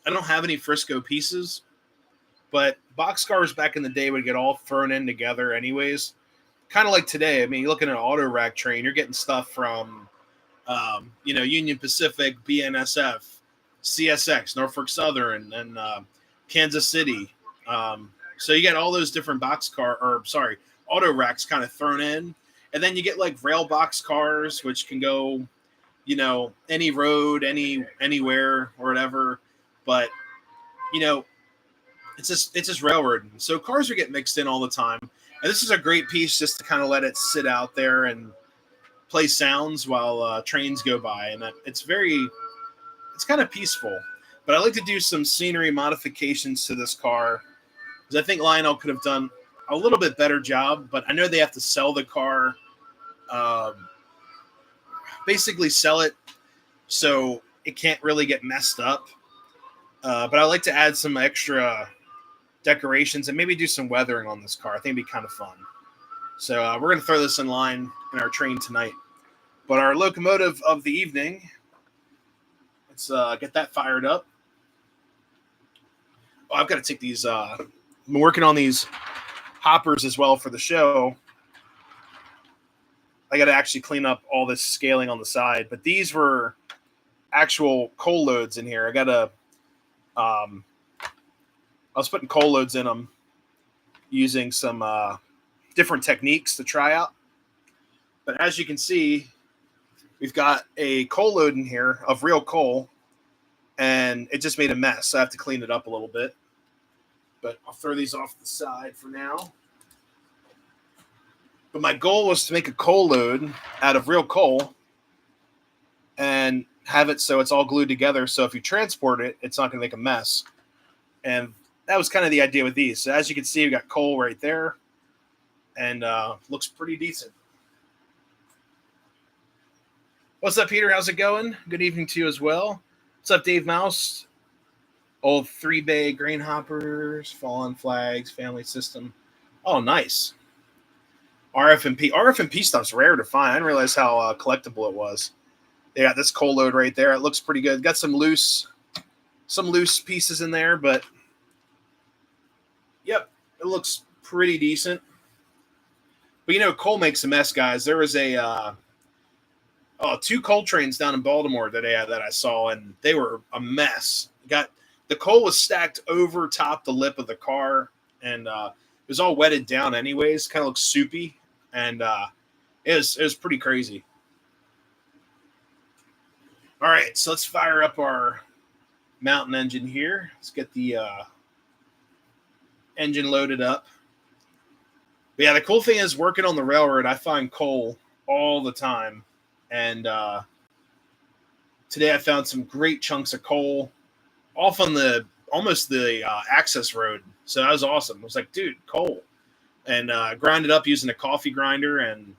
I don't have any Frisco pieces, but boxcars back in the day would get all thrown in together anyways. Kind of like today. I mean, you're looking at an auto rack train, you're getting stuff from, Union Pacific, BNSF, CSX, Norfolk Southern, and Kansas City. So you get all those different auto racks kind of thrown in. And then you get like rail box cars, which can go, any road, anywhere or whatever. But, it's just railroad. So cars are getting mixed in all the time. And this is a great piece just to kind of let it sit out there and play sounds while trains go by. And it's kind of peaceful. But I like to do some scenery modifications to this car, because I think Lionel could have done a little bit better job. But I know they have to sell the car, basically sell it so it can't really get messed up. But I like to add some extra decorations and maybe do some weathering on this car. I think it'd be kind of fun. So we're going to throw this in line in our train tonight. But our locomotive of the evening, let's get that fired up. Oh, I've got to take these. I'm working on these hoppers as well for the show. I got to actually clean up all this scaling on the side. But these were actual coal loads in here. I got to, I was putting coal loads in them using some different techniques to try out. But as you can see, we've got a coal load in here of real coal, and it just made a mess. So I have to clean it up a little bit. But I'll throw these off the side for now. But my goal was to make a coal load out of real coal and have it so it's all glued together. So if you transport it, it's not going to make a mess. And that was kind of the idea with these. So as you can see, we got coal right there, and looks pretty decent. What's up, Peter? How's it going? Good evening to you as well. What's up, Dave Mouse? Old 3-bay grain hoppers, fallen flags, family system. Oh, nice. RF&P. RF&P stuff's rare to find. I didn't realize how collectible it was. They got this coal load right there. It looks pretty good. Got some loose pieces in there, but yep, it looks pretty decent. But you know, coal makes a mess, guys. There was a 2 coal trains down in Baltimore that I saw, and they were a mess. The coal was stacked over top the lip of the car, and it was all wetted down anyways. Kind of looked soupy, and it was pretty crazy. All right, so let's fire up our mountain engine here. Let's get the engine loaded up. But yeah, the cool thing is working on the railroad, I find coal all the time. And today I found some great chunks of coal off on almost the access road. So that was awesome. I was like, dude, coal. And grind it up using a coffee grinder, and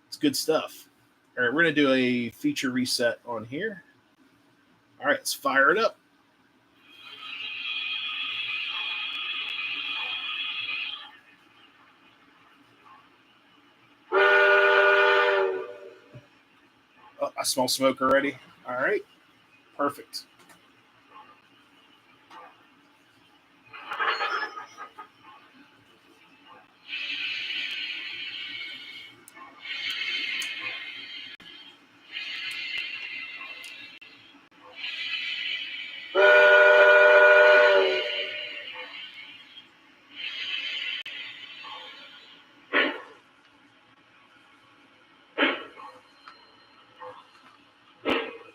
it's good stuff. All right, we're going to do a feature reset on here. All right, let's fire it up. Oh, I smell smoke already. All right, perfect.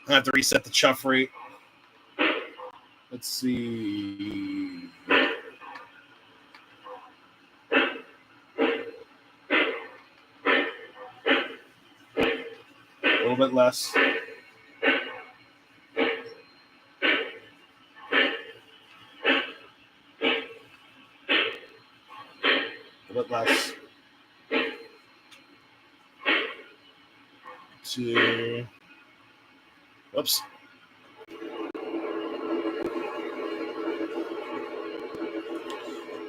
I have to reset the chuff rate. Let's see. A little bit less. A little bit less. 2. Whoops.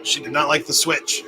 She did not like the switch.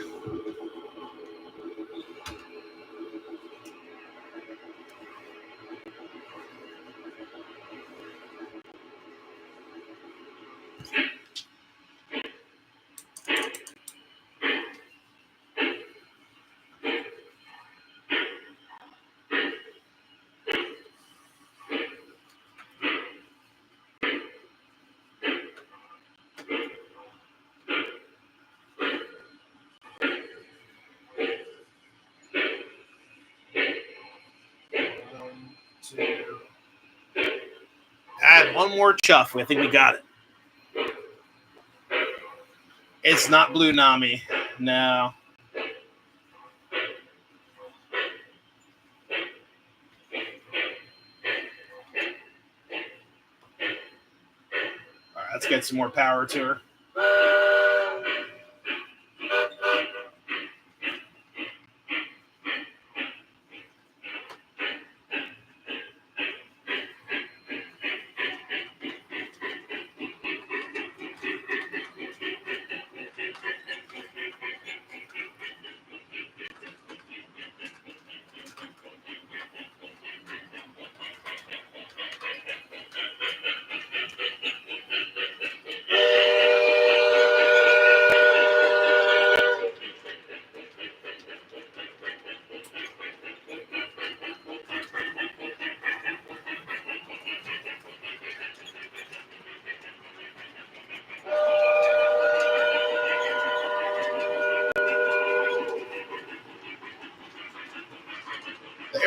Add one more chuff. I think we got it. It's not Blue Nami. No. All right, let's get some more power to her.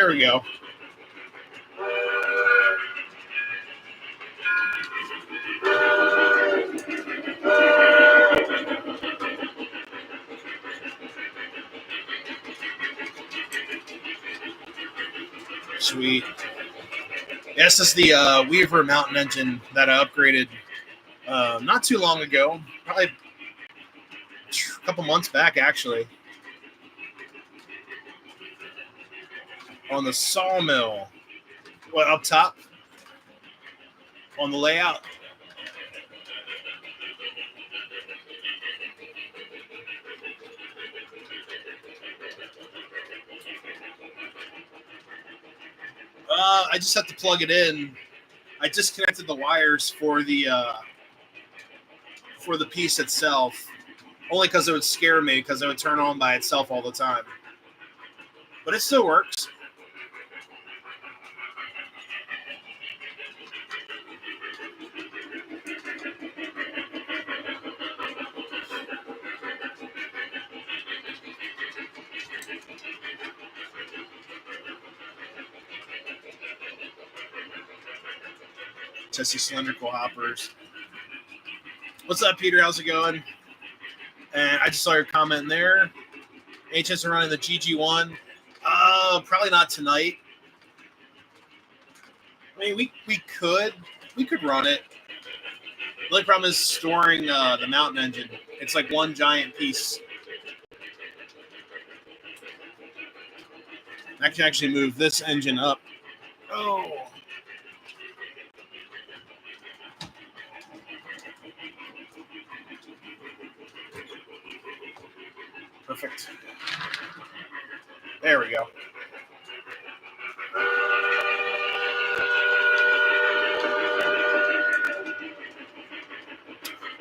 There we go. Sweet. Yes, this is the Weaver Mountain engine that I upgraded not too long ago, probably a couple months back, actually, on the sawmill. What, up top on the layout? I just have to plug it in. I disconnected the wires for the piece itself, only because it would scare me because it would turn on by itself all the time. But it still works. Tessie cylindrical hoppers. What's up, Peter? How's it going? And I just saw your comment there. Any chance of running the GG1? Probably not tonight. I mean, we could run it. The only problem is storing the mountain engine. It's like one giant piece. I can actually move this engine up. Oh. Perfect. There we go.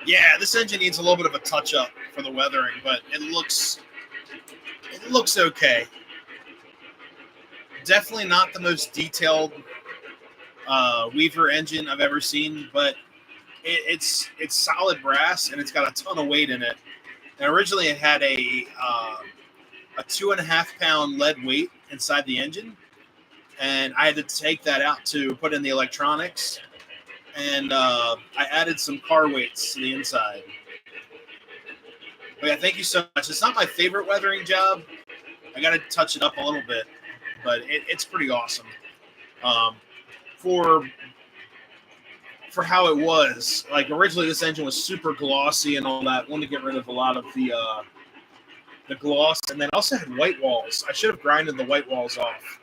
Yeah, this engine needs a little bit of a touch-up for the weathering, but it looks okay. Definitely not the most detailed Weaver engine I've ever seen, but it's solid brass and it's got a ton of weight in it. And originally it had a 2.5 pound lead weight inside the engine, and I had to take that out to put in the electronics, and I added some car weights to the inside. But yeah, thank you so much. It's not my favorite weathering job. I got to touch it up a little bit, but it's pretty awesome. For how it was, like originally this engine was super glossy and all that. I wanted to get rid of a lot of the gloss, and then also had white walls. I should have grinded the white walls off.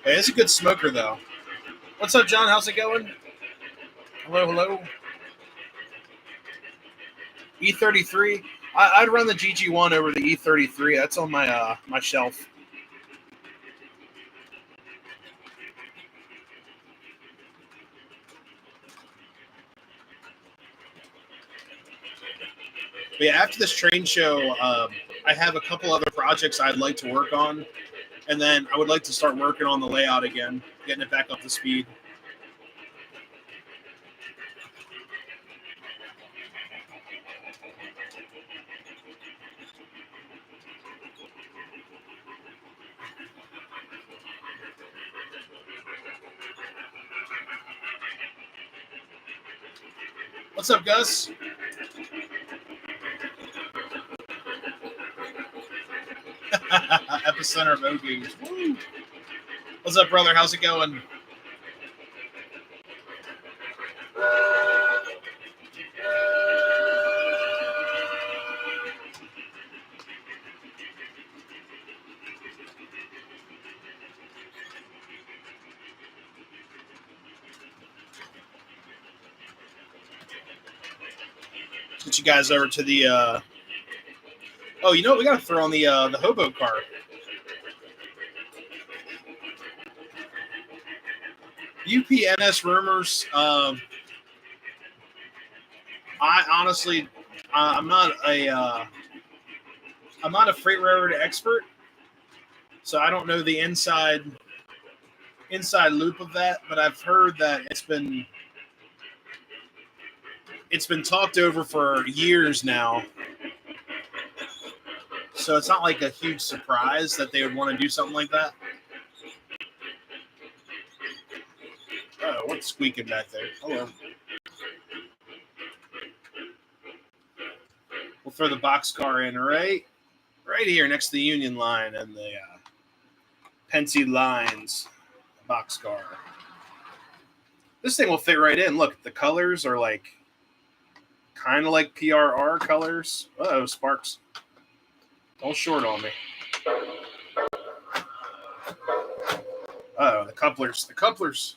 Hey, it's a good smoker though. What's up, John? How's it going? Hello, hello. E33. I'd run the GG1 over the E33. That's on my my shelf. But yeah, after this train show, I have a couple other projects I'd like to work on, and then I would like to start working on the layout again, getting it back up to speed. What's up, Gus? Epicenter of Ogies. Woo. What's up, brother? How's it going? Get you guys over to the. Oh, you know what? We got to throw on the hobo car. UPNS rumors. I honestly, I'm not a freight railroad expert, so I don't know the inside loop of that. But I've heard that it's been it's been talked over for years now. So it's not like a huge surprise that they would want to do something like that. Oh, what's squeaking back there? Hello. We'll throw the boxcar in right here next to the Union line and the Pensy lines boxcar. This thing will fit right in. Look, the colors are like kind of like PRR colors. Uh-oh, sparks. Don't short on me. Uh-oh, the couplers. The couplers.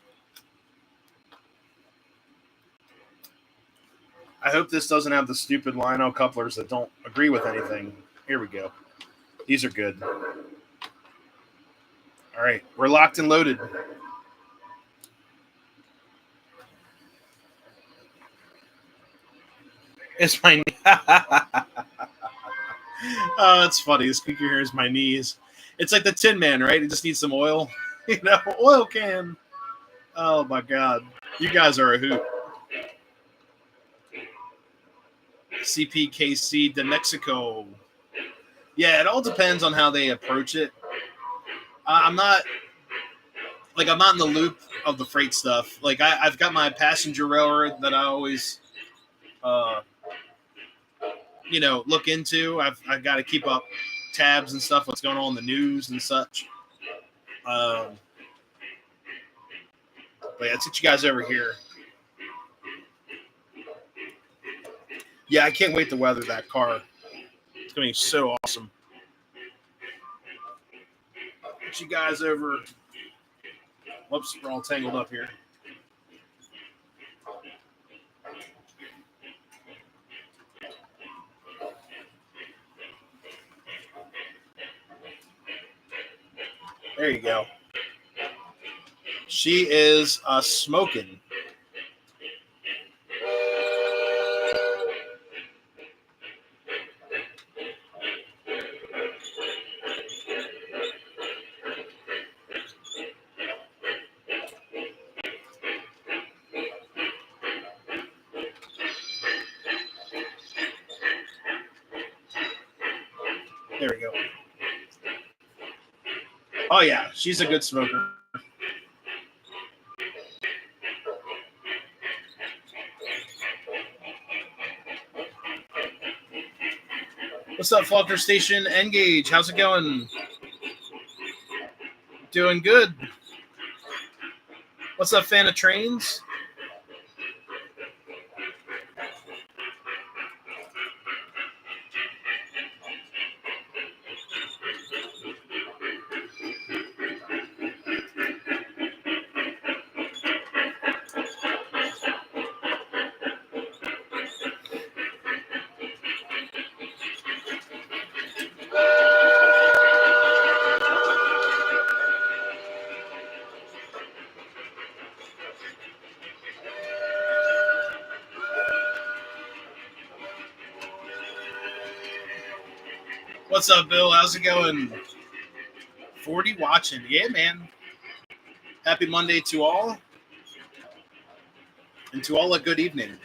I hope this doesn't have the stupid Lionel couplers that don't agree with anything. Here we go. These are good. All right, we're locked and loaded. It's my oh, it's funny. The speaker here is my knees. It's like the Tin Man, right? It just needs some oil. Oil can. Oh my God. You guys are a hoot. CPKC de Mexico. Yeah, it all depends on how they approach it. I'm not in the loop of the freight stuff. Like I've got my passenger railroad that I always look into. I've got to keep up tabs and stuff, what's going on in the news and such. But yeah, let's get you guys over here. Yeah, I can't wait to weather that car. It's going to be so awesome. Get you guys over. Whoops, we're all tangled up here. There you go. She is smoking. There we go. Oh, yeah, she's a good smoker. What's up, Faulkner Station? Engage. How's it going? Doing good. What's up, fan of trains? What's up, Bill? How's it going? 40 watching. Yeah, man. Happy Monday to all. And to all a good evening.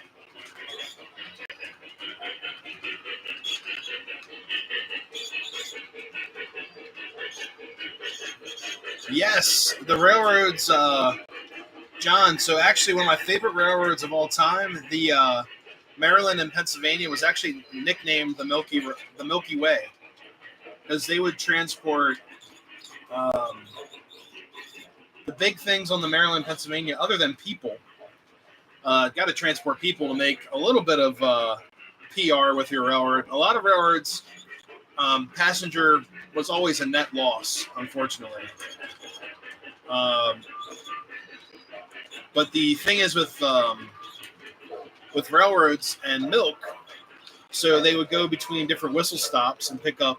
Yes, the railroads, John. So actually one of my favorite railroads of all time, the Maryland and Pennsylvania, was actually nicknamed the Milky Way. Because they would transport the big things on the Maryland, Pennsylvania, other than people. Got to transport people to make a little bit of PR with your railroad. A lot of railroads, passenger was always a net loss, unfortunately. But the thing is with railroads and milk, so they would go between different whistle stops and pick up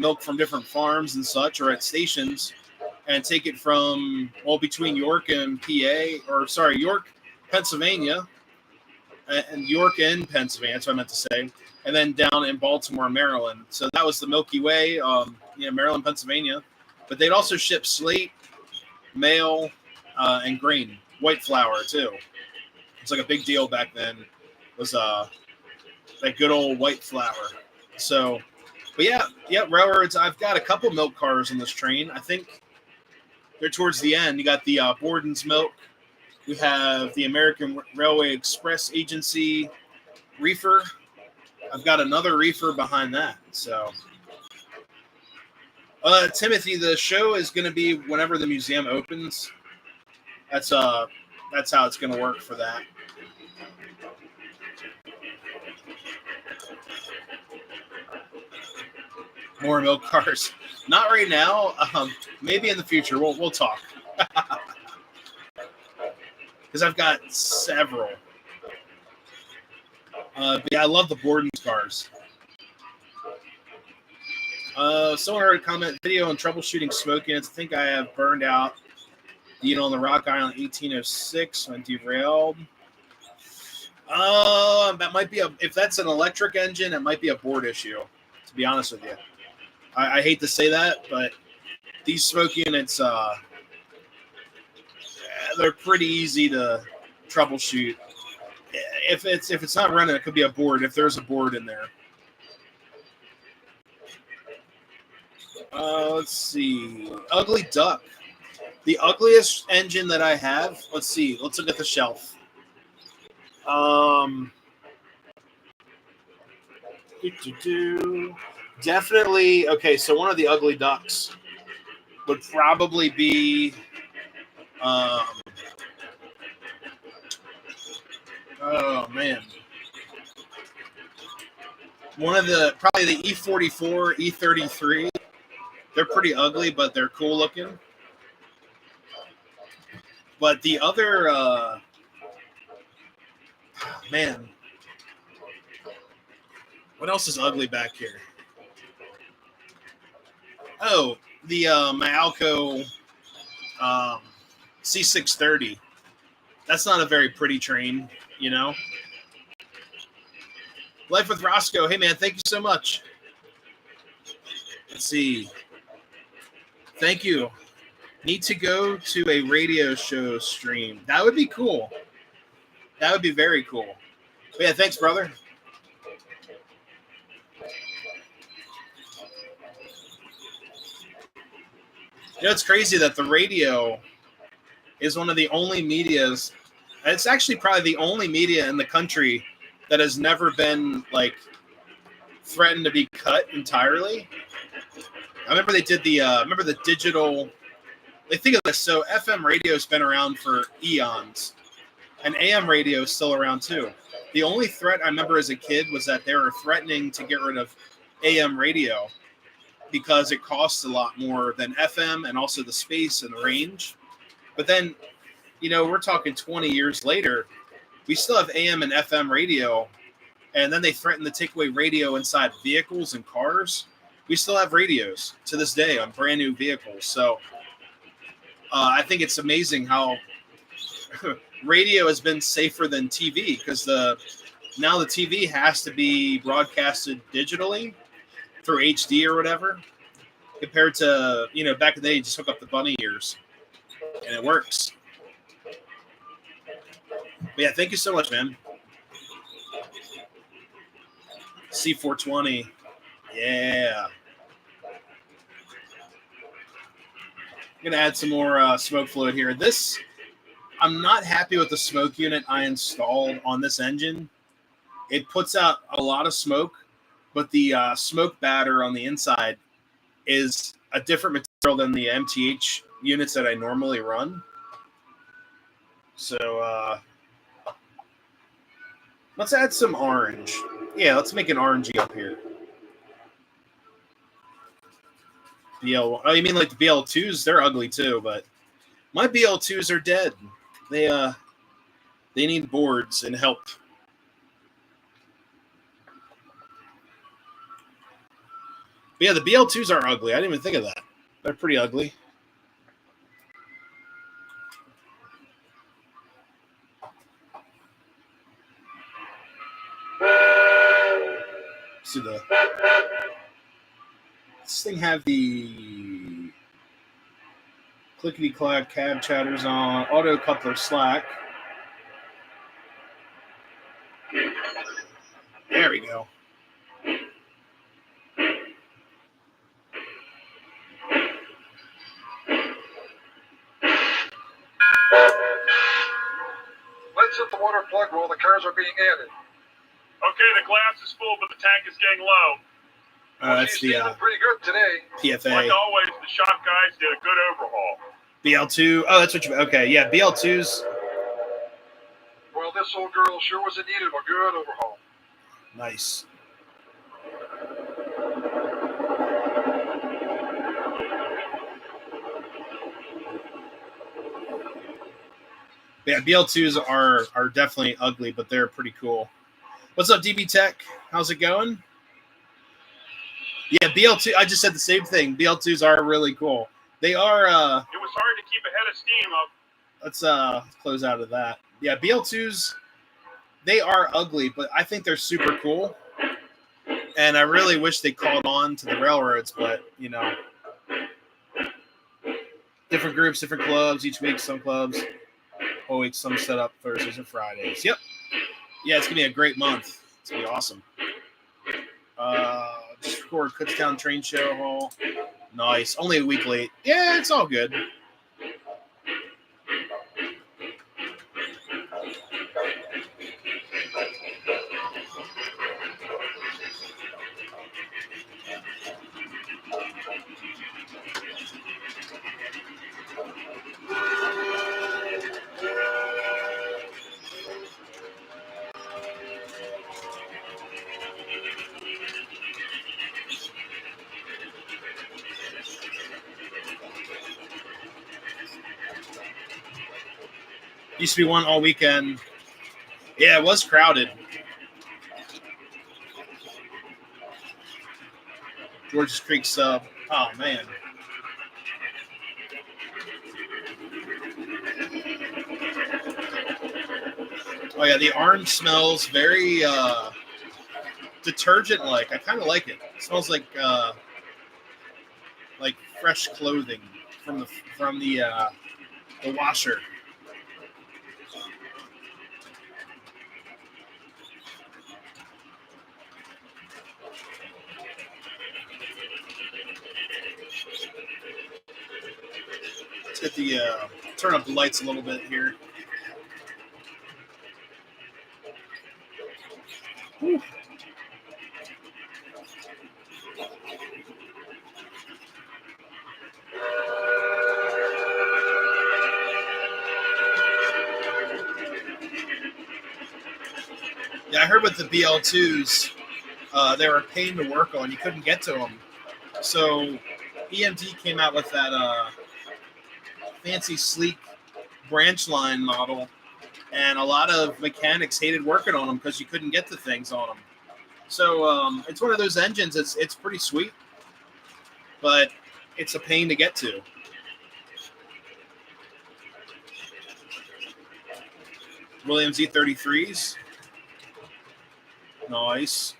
milk from different farms and such, or at stations, and take it from between York and York, Pennsylvania, and York and Pennsylvania. That's what I meant to say, and then down in Baltimore, Maryland. So that was the Milky Way, Maryland, Pennsylvania. But they'd also ship slate, mail, and grain, white flour too. It's like a big deal back then. was that good old white flour. So, but yeah, railroads. I've got a couple milk cars on this train. I think they're towards the end. You got the Borden's Milk. We have the American Railway Express Agency reefer. I've got another reefer behind that. So, Timothy, the show is going to be whenever the museum opens. That's how it's going to work for that. More milk cars. Not right now. Maybe in the future. We'll talk. Because I've got several. But yeah, I love the Borden's cars. Someone heard a comment video on troubleshooting smoke units. I think I have burned out the unit on the Rock Island 1806 when derailed. That might be if that's an electric engine, it might be a board issue, to be honest with you. I hate to say that, but these smoke units, they're pretty easy to troubleshoot. If it's not running, it could be a board. If there's a board in there. Let's see. Ugly Duck. The ugliest engine that I have. Let's see. Let's look at the shelf. Definitely. Okay, so one of the Ugly Ducks would probably be. Oh man. One of probably the E44, E33. They're pretty ugly, but they're cool looking. But the other, man, what else is ugly back here? Oh, the Mayalco C630. That's not a very pretty train, you know. Life with Roscoe. Hey, man, thank you so much. Let's see. Thank you. Need to go to a radio show stream. That would be cool. That would be very cool. But yeah, thanks, brother. You know, it's crazy that the radio is one of the only medias. It's actually probably the only media in the country that has never been like threatened to be cut entirely. I remember they did remember the digital. They think of this. So FM radio has been around for eons, and AM radio is still around too. The only threat I remember as a kid was that they were threatening to get rid of AM radio because it costs a lot more than FM and also the space and the range. But then, you know, we're talking 20 years later, we still have AM and FM radio, and then they threaten to take away radio inside vehicles and cars. We still have radios to this day on brand new vehicles. So I think it's amazing how radio has been safer than TV because now the TV has to be broadcasted digitally through HD or whatever, compared to, you know, back in the day, you just hook up the bunny ears and it works. But yeah, thank you so much, man. C420. Yeah. I'm going to add some more smoke fluid here. I'm not happy with the smoke unit I installed on this engine. It puts out a lot of smoke, but the smoke batter on the inside is a different material than the MTH units that I normally run. So let's add some orange. Yeah, let's make an orangey up here. Oh, you mean like the BL2s? They're ugly too, but my BL2s are dead. They need boards and help. But yeah, the BL2s are ugly. I didn't even think of that. They're pretty ugly. See this thing have the clickety-clack cab chatters on, auto coupler slack. There we go. Let's hit the water plug while the cars are being added. Okay, the glass is full, but the tank is getting low. That's the pretty good today. PFA. Like always, the shop guys did a good overhaul. BL2. Oh, that's what you. Okay, yeah, BL2's. Well, this old girl sure was in need of a good overhaul. Nice. Yeah, BL2s are definitely ugly, but they're pretty cool. What's up, DB Tech? How's it going? Yeah, BL2. I just said the same thing. BL2s are really cool. They are. It was hard to keep a head of steam up. Let's close out of that. Yeah, BL2s. They are ugly, but I think they're super cool. And I really wish they called on to the railroads, but you know, different groups, different clubs. Each week, some clubs. Whole week, some set up Thursdays and Fridays. Yep. Yeah, it's gonna be a great month. It's gonna be awesome. Just record Kutztown Train Show Hall. Nice. Only a week late. Yeah, it's all good. Used to be one all weekend. Yeah, it was crowded. George's Creek sub. Oh, man. Oh, yeah, the orange smells very detergent-like. I kind of like it. It smells like fresh clothing from the washer. Let's get the turn up the lights a little bit here. Whew. Yeah, I heard with the BL2s, they were a pain to work on. You couldn't get to them. So EMD came out with that fancy, sleek branch line model, and a lot of mechanics hated working on them because you couldn't get to things on them. So it's one of those engines. It's pretty sweet, but it's a pain to get to. Williams E33s. Nice.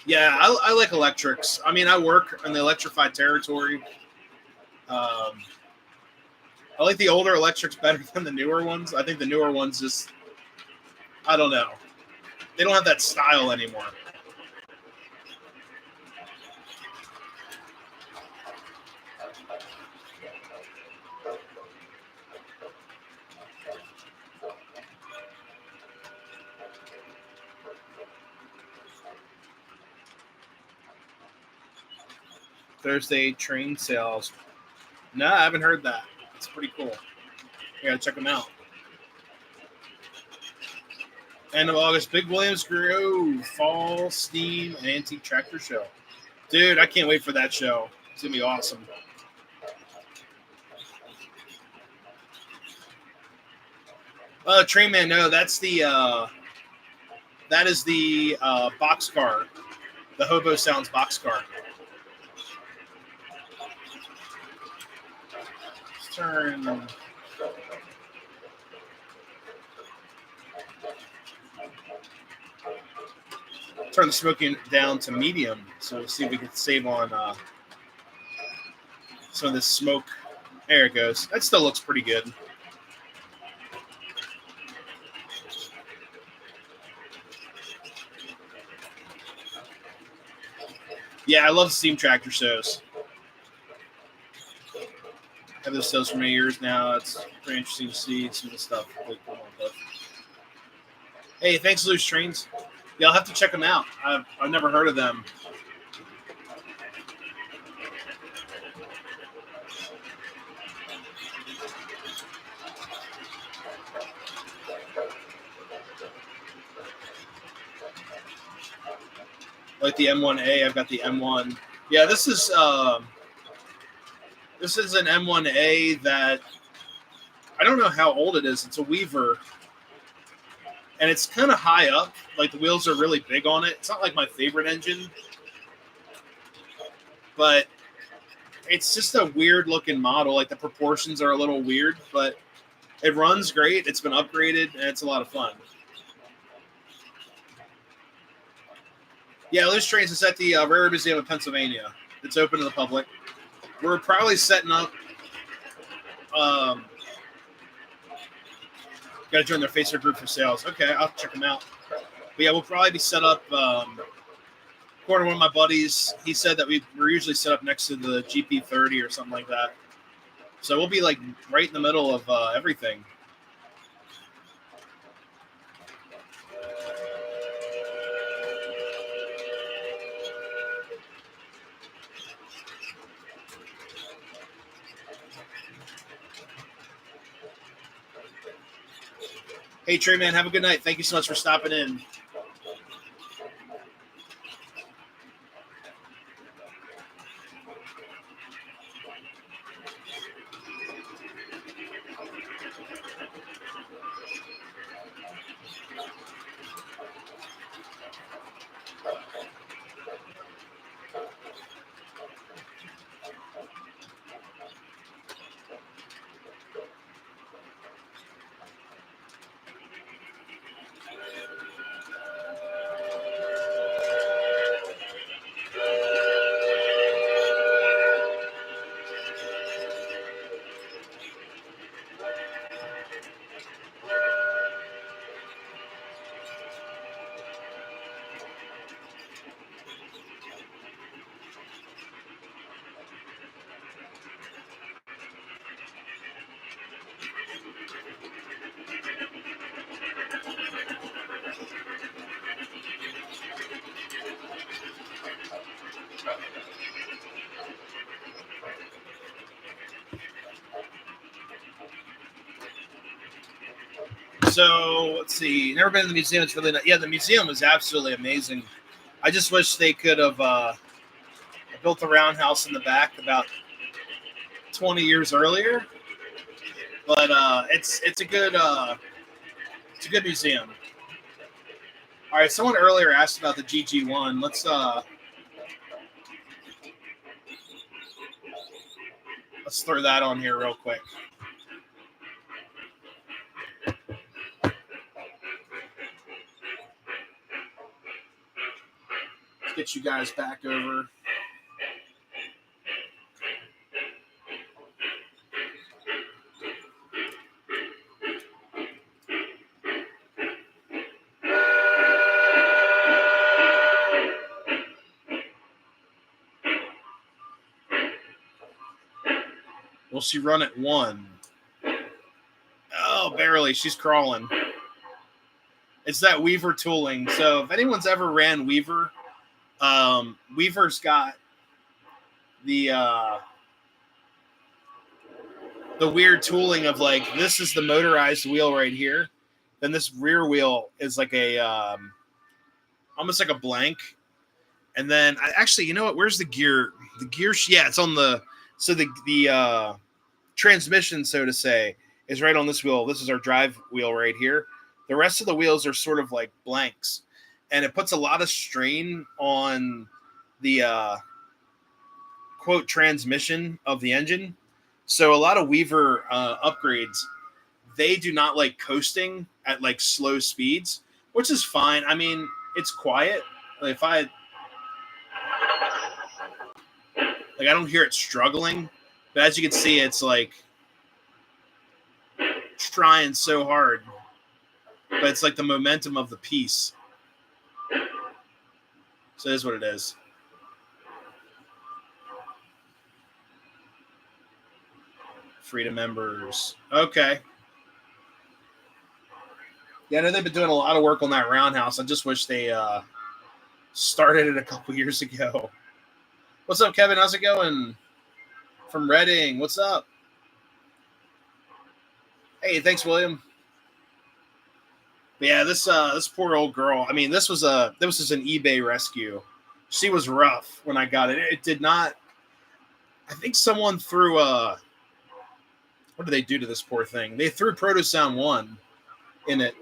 Yeah, I like electrics. I mean, I work in the electrified territory. I like the older electrics better than the newer ones. I think the newer ones just, I don't know. They don't have that style anymore. Thursday train sales. No, I haven't heard that. It's pretty cool. You gotta check them out. End of August, Big Williams Grove Fall Steam and Antique Tractor Show. Dude, I can't wait for that show. It's gonna be awesome. Train Man, no, that's the that is the boxcar, the Hobo Sounds boxcar. Let's turn the smoking down to medium, so we'll see if we can save on some of this smoke. There it goes. That still looks pretty good. Yeah, I love steam tractor shows. I have those shows for many years now. It's pretty interesting to see some of the stuff. Hey, thanks, Loose Trains. Yeah, I'll have to check them out. I've never heard of them. Like the M1A, I've got the M1. Yeah, this is an M1A that I don't know how old it is. It's a Weaver, and it's kind of high up. Like the wheels are really big on it. It's not like my favorite engine, but it's just a weird looking model. Like the proportions are a little weird, but it runs great. It's been upgraded, and it's a lot of fun. Yeah, Loose Trains is at the Railroad Museum of Pennsylvania. It's open to the public. We're probably setting up. Got to join their Facebook group for sales. Okay, I'll check them out. But yeah, we'll probably be set up. According to one of my buddies, he said that we're usually set up next to the GP30 or something like that. So we'll be like right in the middle of everything. Hey, Trey, man, have a good night. Thank you so much for stopping in. So let's see. Never been to the museum. It's really not. Yeah, the museum is absolutely amazing. I just wish they could have built a roundhouse in the back about 20 years earlier. But it's a good museum. All right, someone earlier asked about the GG1. Let's throw that on here real quick. Let's get you guys back over. Will she run at 1? Oh, barely. She's crawling. It's that Weaver tooling. So if anyone's ever ran Weaver, Weaver's got the weird tooling of like, this is the motorized wheel right here. Then this rear wheel is like a almost like a blank. And then actually, you know what? Where's the gear? The gear, yeah, it's on the transmission, so to say, is right on this wheel. This is our drive wheel right here. The rest of the wheels are sort of like blanks, and it puts a lot of strain on the quote transmission of the engine. So a lot of Weaver upgrades, they do not like coasting at like slow speeds, which is fine. I mean, it's quiet. If I don't hear it struggling, but as you can see, it's like trying so hard, but it's like the momentum of the piece. So it is what it is. Freedom members. Okay. Yeah, I know they've been doing a lot of work on that roundhouse. I just wish they started it a couple years ago. What's up, Kevin? How's it going? From Reading. What's up? Hey, thanks, William. But yeah, this poor old girl. I mean, this was just an eBay rescue. She was rough when I got it. It did not. I think someone threw what did they do to this poor thing? They threw Proto Sound 1 in it.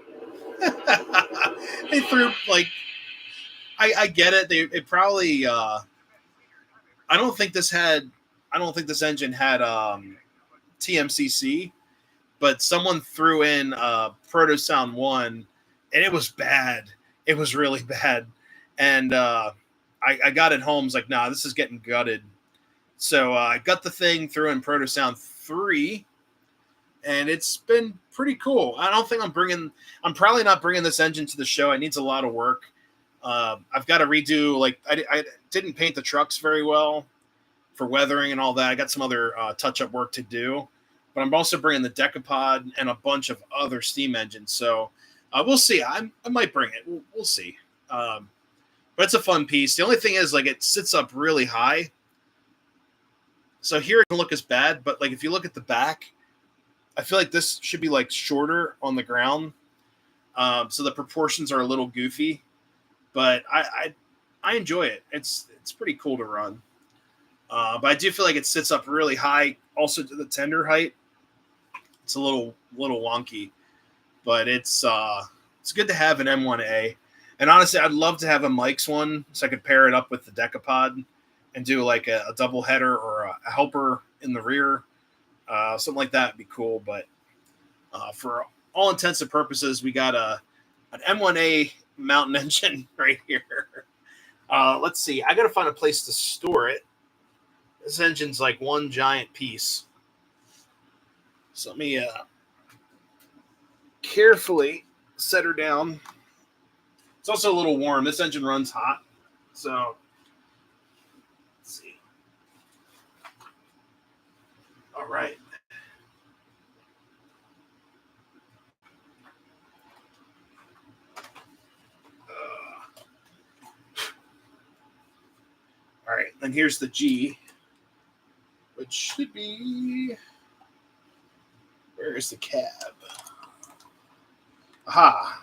They threw like I get it. It probably I don't think this engine had TMCC, but someone threw in Proto Sound 1 and it was bad. It was really bad. And I got it home. I was like, nah, this is getting gutted. So I got the thing, threw in Proto Sound 3, and it's been pretty cool. I don't think I'm probably not bringing this engine to the show. It needs a lot of work. I've got to redo, like, I didn't paint the trucks very well for weathering and all that. I got some other touch-up work to do. But I'm also bringing the Decapod and a bunch of other steam engines. So we'll see. I might bring it. We'll see. But it's a fun piece. The only thing is, like, it sits up really high. So here it can look as bad, but like if you look at the back, I feel like this should be like shorter on the ground. So the proportions are a little goofy, but I enjoy it. It's pretty cool to run. But I do feel like it sits up really high, also to the tender height. It's a little wonky, but it's good to have an M1A. And honestly, I'd love to have a Mike's one so I could pair it up with the Decapod and do like a double header or a helper in the rear. Something like that would be cool. But for all intents and purposes, we got an M1A mountain engine right here. Let's see. I got to find a place to store it. This engine's like one giant piece. So let me carefully set her down. It's also a little warm. This engine runs hot. So let's see. All right. All right. Then here's the G, which should be. Where is the cab? Aha.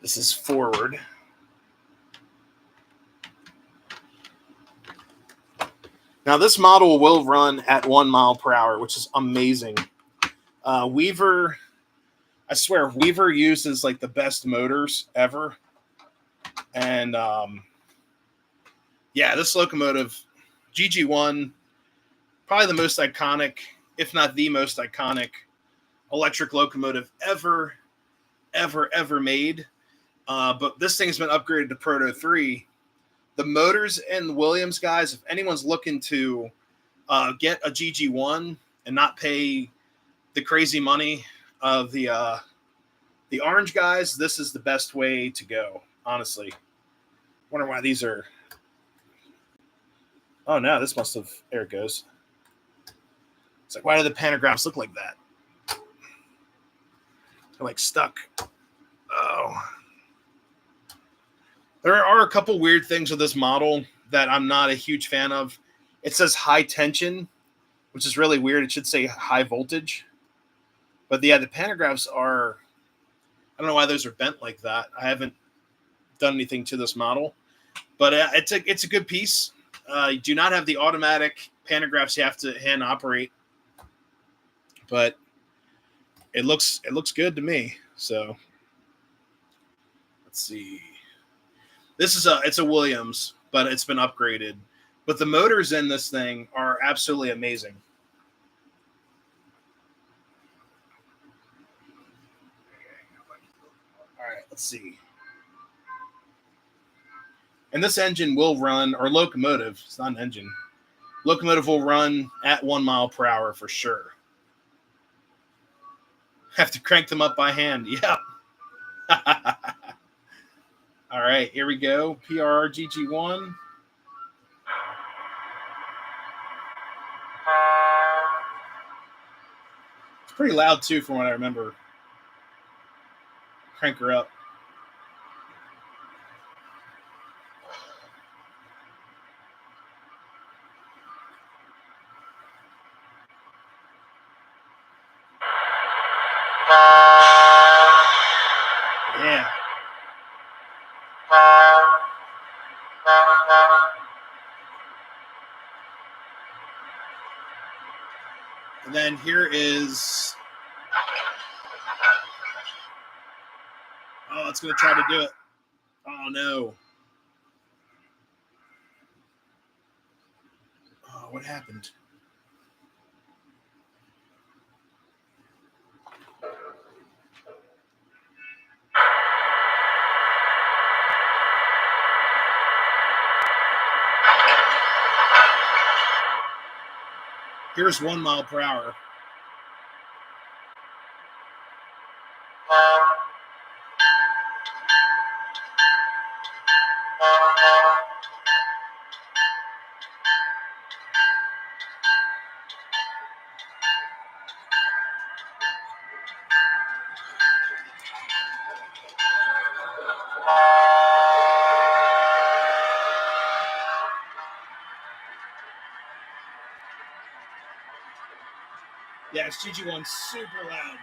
This is forward. Now, this model will run at 1 mile per hour, which is amazing. Weaver, I swear, Weaver uses like the best motors ever. And yeah, this locomotive, GG1, probably the most iconic, if not the most iconic electric locomotive ever made. But this thing's been upgraded to Proto 3. The motors and Williams, guys, if anyone's looking to get a GG1 and not pay the crazy money of the orange guys, this is the best way to go, honestly. Wonder why these are... Oh, no, this must have... There it goes. It's like, why do the pantographs look like that? They're like stuck. Oh. There are a couple weird things with this model that I'm not a huge fan of. It says high tension, which is really weird. It should say high voltage. But yeah, the pantographs are, I don't know why those are bent like that. I haven't done anything to this model. But it's a good piece. You do not have the automatic pantographs you have to hand operate. But it looks good to me. So let's see. It's a Williams, but it's been upgraded. But the motors in this thing are absolutely amazing. All right, let's see. And this engine will run, or locomotive, it's not an engine. Locomotive will run at 1 mile per hour for sure. Have to crank them up by hand. Yeah. All right, here we go. PRGG1. Pretty loud too, from what I remember. Crank her up. Yeah. And then here is... Oh, it's going to try to do it. Oh, no. Oh, what happened? Here's 1 mile per hour. Yeah, it's GG1 super loud.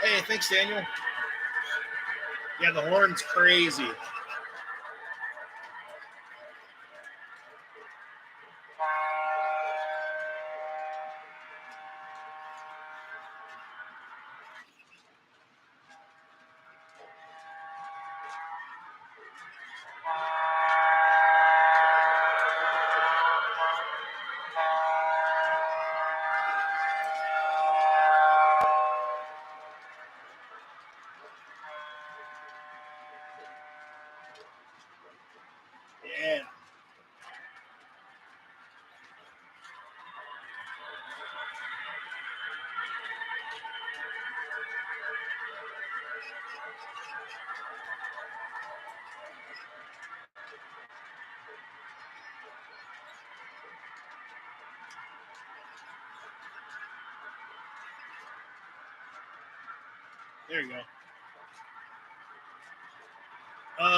Hey, thanks, Daniel. Yeah, the horn's crazy. Yeah. There you go.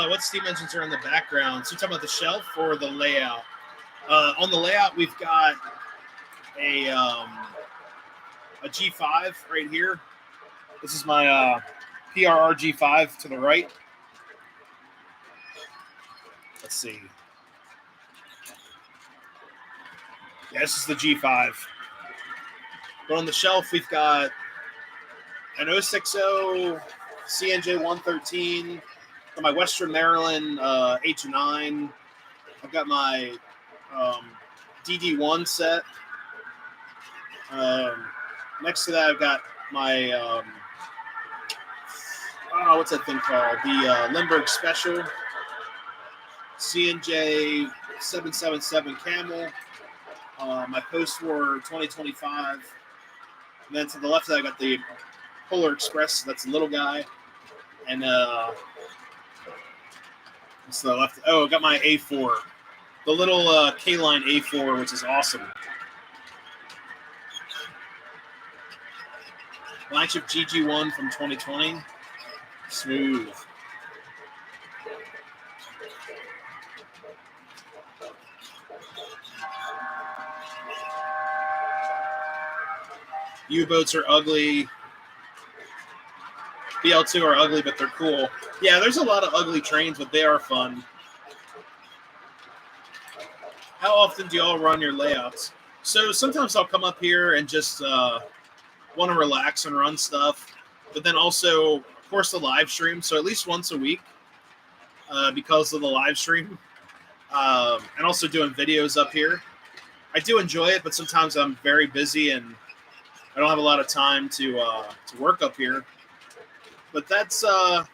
What steam engines are in the background? So you're talking about the shelf or the layout? On the layout, we've got a G5 right here. This is my PRR G5 to the right. Let's see. Yeah, this is the G5. But on the shelf, we've got an 060 CNJ 113, my Western Maryland H9. I've got my DD1 set. Next to that, I've got my what's that thing called? The Limburg Special CNJ 777 Camel. My post-war 2025. And then to the left of that, I got the Polar Express. That's the little guy. And what's the left? Oh, I got my A4. The little K-Line A4, which is awesome. Flagship GG1 from 2020. Smooth. U-boats are ugly. BL2 are ugly, but they're cool. Yeah, there's a lot of ugly trains, but they are fun. How often do y'all run your layouts? So sometimes I'll come up here and just want to relax and run stuff. But then also, of course, the live stream. So at least once a week because of the live stream. And also doing videos up here. I do enjoy it, but sometimes I'm very busy and I don't have a lot of time to work up here. But that's, that's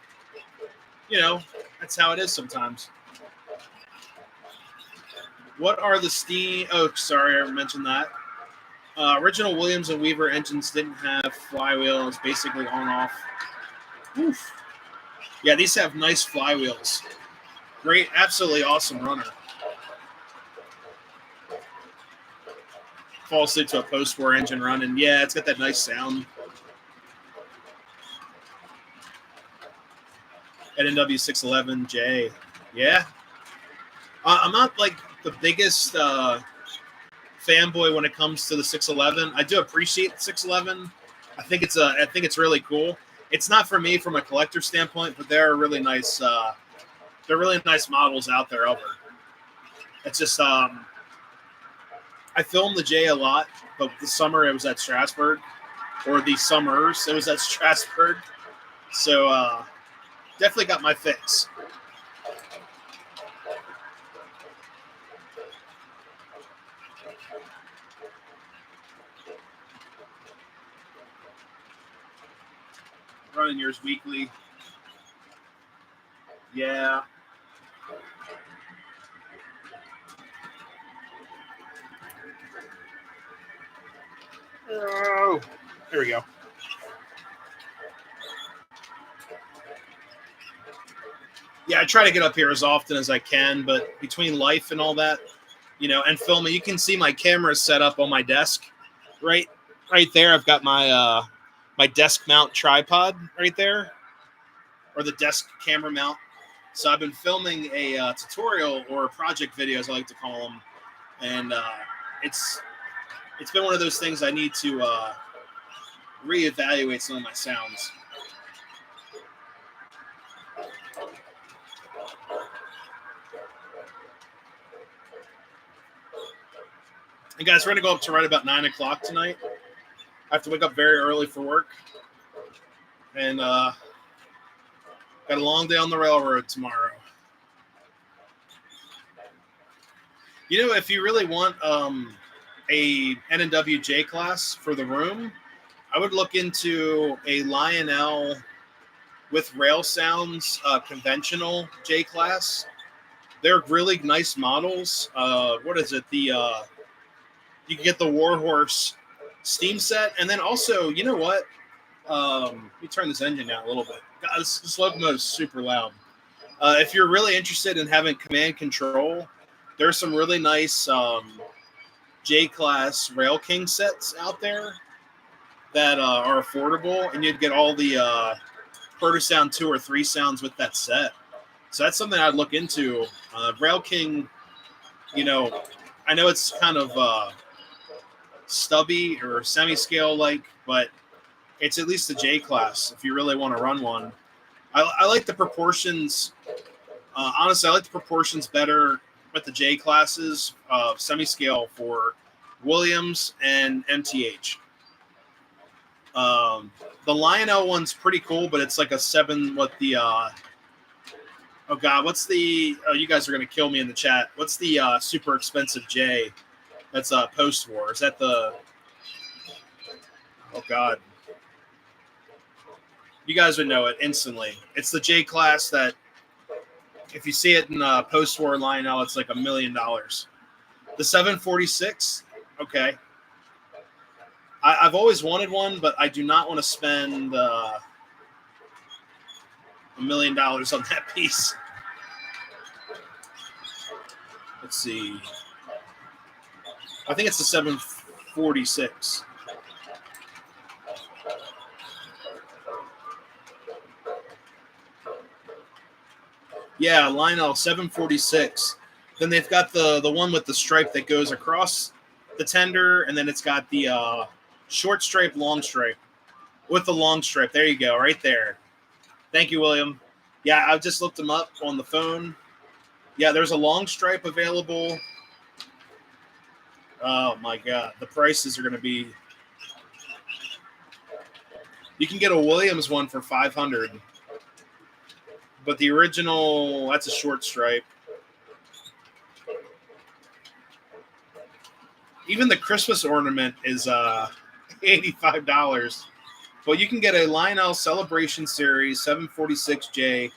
how it is sometimes. What are the steam... Oh, sorry, I mentioned that. Original Williams and Weaver engines didn't have flywheels, basically on-off. Oof. Yeah, these have nice flywheels. Great, absolutely awesome runner. Fall asleep to a post-war engine running. Yeah, it's got that nice sound. NW 611J. Yeah. I'm not like the biggest fanboy when it comes to the 611. I do appreciate the 611. I think it's really cool. It's not for me from a collector standpoint, but there are really nice models out there of her. It's just I filmed the J a lot, but the summer it was at Strasbourg, or the summers it was at Strasbourg. So definitely got my fix. Running yours weekly. Yeah. Oh, there we go. Yeah, I try to get up here as often as I can, but between life and all that, and filming, you can see my camera set up on my desk, right there. I've got my my desk mount tripod right there, or the desk camera mount. So I've been filming a tutorial or a project video, as I like to call them, and it's been one of those things I need to reevaluate some of my sounds. And guys, we're gonna go up to right about 9 o'clock tonight. I have to wake up very early for work, and got a long day on the railroad tomorrow. If you really want a N&W J class for the room, I would look into a Lionel with rail sounds conventional J class. They're really nice models. What is it? You can get the Warhorse steam set, and then also, you know what? Let me turn this engine down a little bit. God, this locomotive is super loud. If you're really interested in having command control, there's some really nice J-Class Rail King sets out there that are affordable, and you'd get all the Protosound 2 or 3 sounds with that set. So that's something I'd look into. Rail King, I know it's kind of stubby or semi-scale like, but it's at least a J-Class if you really want to run one. I like the proportions. Honestly, I like the proportions better with the J classes, semi-scale for Williams and MTH. The Lionel one's pretty cool, but it's like a 7. What the? Oh God, what's the? Oh, you guys are gonna kill me in the chat. What's the super expensive J? That's post-war. Is that the? Oh God. You guys would know it instantly. It's the J class that, if you see it in post-war Lionel, it's like $1 million. The 746, okay. I've always wanted one, but I do not want to spend $1 million on that piece. Let's see. I think it's the 746. Yeah, Lionel 746. Then they've got the one with the stripe that goes across the tender, and then it's got the short stripe, long stripe. With the long stripe. There you go, right there. Thank you, William. Yeah, I just looked them up on the phone. Yeah, there's a long stripe available. Oh, my God. The prices are going to be... You can get a Williams one for $500. But the original, that's a short stripe. Even the Christmas ornament is $85. But you can get a Lionel Celebration Series 746J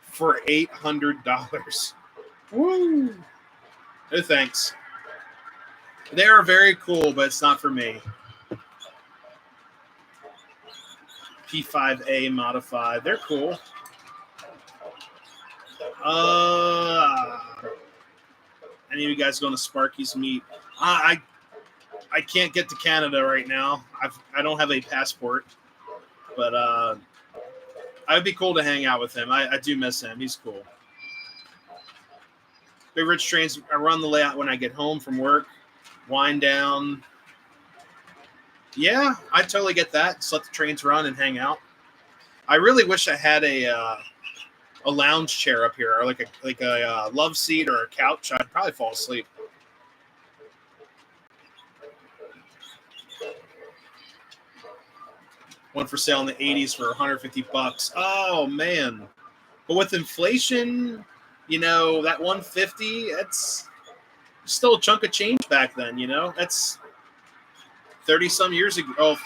for $800. Woo! No thanks. They are very cool, but it's not for me. P5A modified. They're cool. Any of you guys going to Sparky's meet? I can't get to Canada right now. I don't have a passport, but I'd be cool to hang out with him. I do miss him. He's cool. Big Rich Trains. I run the layout when I get home from work. Wind down. Yeah, I totally get that. Just let the trains run and hang out. I really wish I had a lounge chair up here, or like a love seat or a couch. I'd probably fall asleep. One for sale in the 80s for $150. Oh man! But with inflation, you know, that 150, that's still a chunk of change back then. You know, that's 30 some years ago. Oh,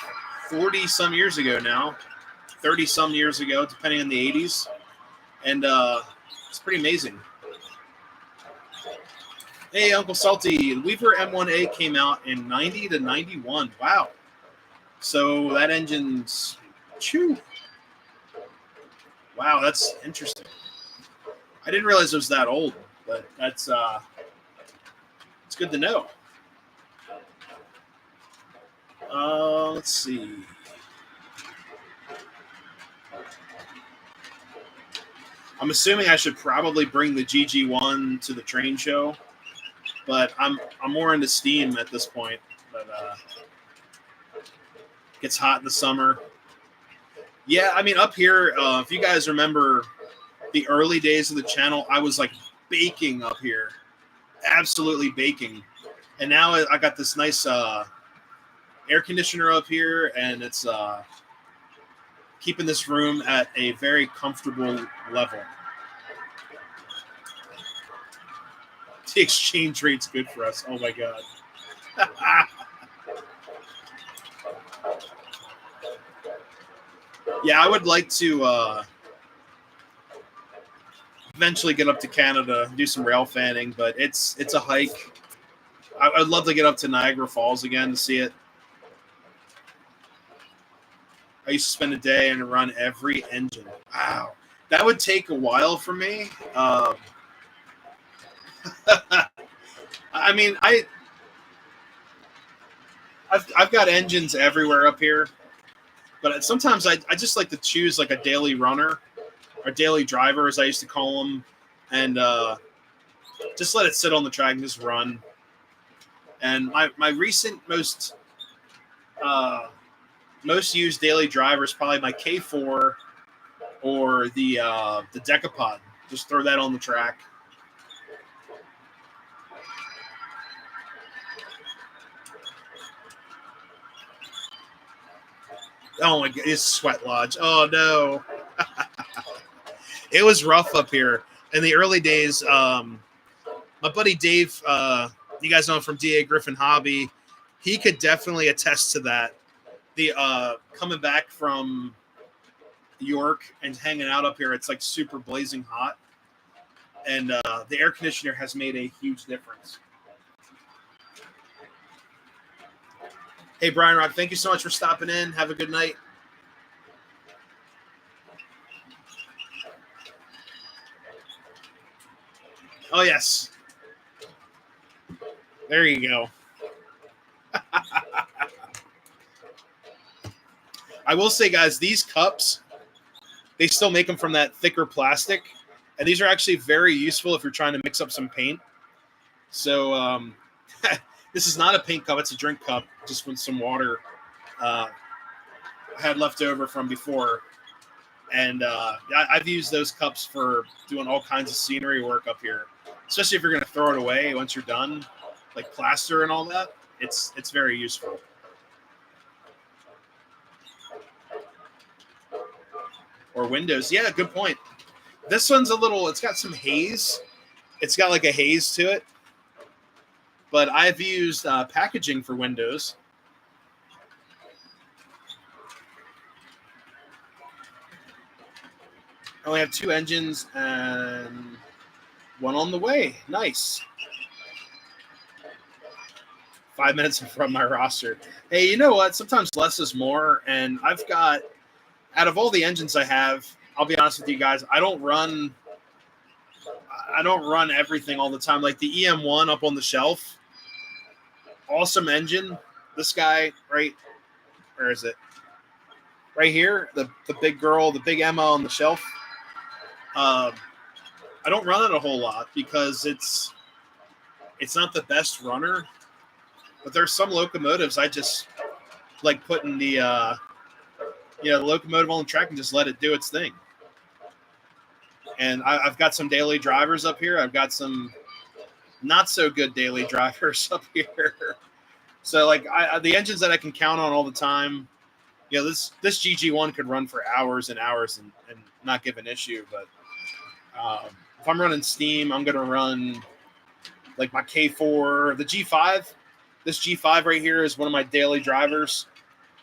40 some years ago now. 30 some years ago, depending on the 80s. And it's pretty amazing. Hey, Uncle Salty, Weaver M1A came out in 90 to 91. Wow. So that engine's, chew. Wow, that's interesting. I didn't realize it was that old, but that's it's good to know. Let's see. I'm assuming I should probably bring the GG1 to the train show, but I'm more into Steam at this point. But gets hot in the summer. Yeah, I mean up here, if you guys remember the early days of the channel, I was like baking up here, absolutely baking. And now I got this nice air conditioner up here, and it's keeping this room at a very comfortable level. The exchange rate's good for us. Oh my god. Yeah, I would like to eventually get up to Canada, do some rail fanning, but it's a hike. I'd love to get up to Niagara Falls again to see it. I used to spend a day and run every engine. Wow. That would take a while for me. I mean, I've got engines everywhere up here, but sometimes I just like to choose like a daily runner or daily driver, as I used to call them, and just let it sit on the track and just run. And my recent most used daily driver is probably my K4 or the Decapod. Just throw that on the track. Oh my god, it's Sweat Lodge. Oh no. It was rough up here in the early days. My buddy Dave, you guys know him from DA Griffin Hobby. He could definitely attest to that. The coming back from York and hanging out up here, it's like super blazing hot, and the air conditioner has made a huge difference. Hey, Brian Rock, thank you so much for stopping in. Have a good night. Oh, yes. There you go. I will say, guys, these cups, they still make them from that thicker plastic, and these are actually very useful if you're trying to mix up some paint. So this is not a paint cup. It's a drink cup, just with some water I had left over from before. And I've used those cups for doing all kinds of scenery work up here, especially if you're going to throw it away once you're done, like plaster and all that. It's very useful. Or windows. Yeah, good point. This one's it's got some haze. It's got like a haze to it. But I've used packaging for windows. I only have 2 engines and 1 on the way. Nice. 5 minutes from my roster. Hey, you know what? Sometimes less is more. And I've got, out of all the engines I have, I'll be honest with you guys, I don't run I don't run everything all the time. Like the EM1 up on the shelf, awesome engine. This guy, right? Where is it? Right here, the big girl, the big Emma on the shelf. I don't run it a whole lot because it's not the best runner. But there's some locomotives I just like putting the the locomotive on the track and just let it do its thing. And I've got some daily drivers up here. I've got some not so good daily drivers up here. So like the engines that I can count on all the time. This GG1 could run for hours and hours and not give an issue. But if I'm running steam, I'm going to run like my K4, the G5. This G5 right here is one of my daily drivers.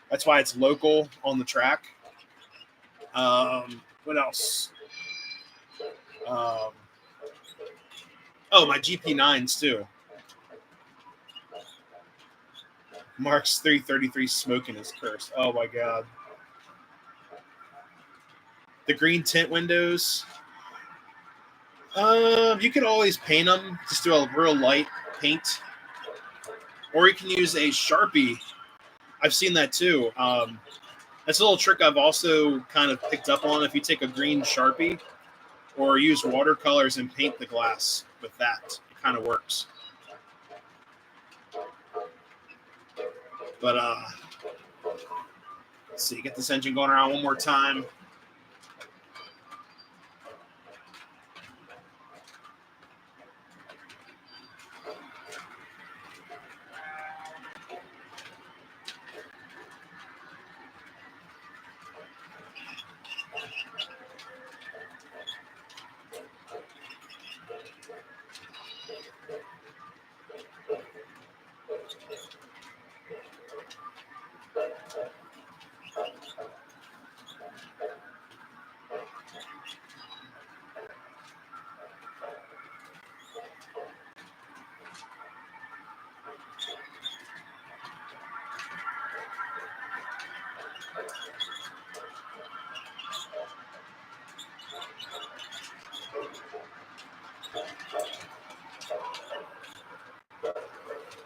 That's why it's local on the track. What else? My GP9s too. Mark's 333 smoking his curse. Oh my god. The green tint windows. You can always paint them. Just do a real light paint. Or you can use a Sharpie. I've seen that too. That's a little trick I've also kind of picked up on. If you take a green Sharpie or use watercolors and paint the glass with that, it kind of works. But let's see, get this engine going around one more time.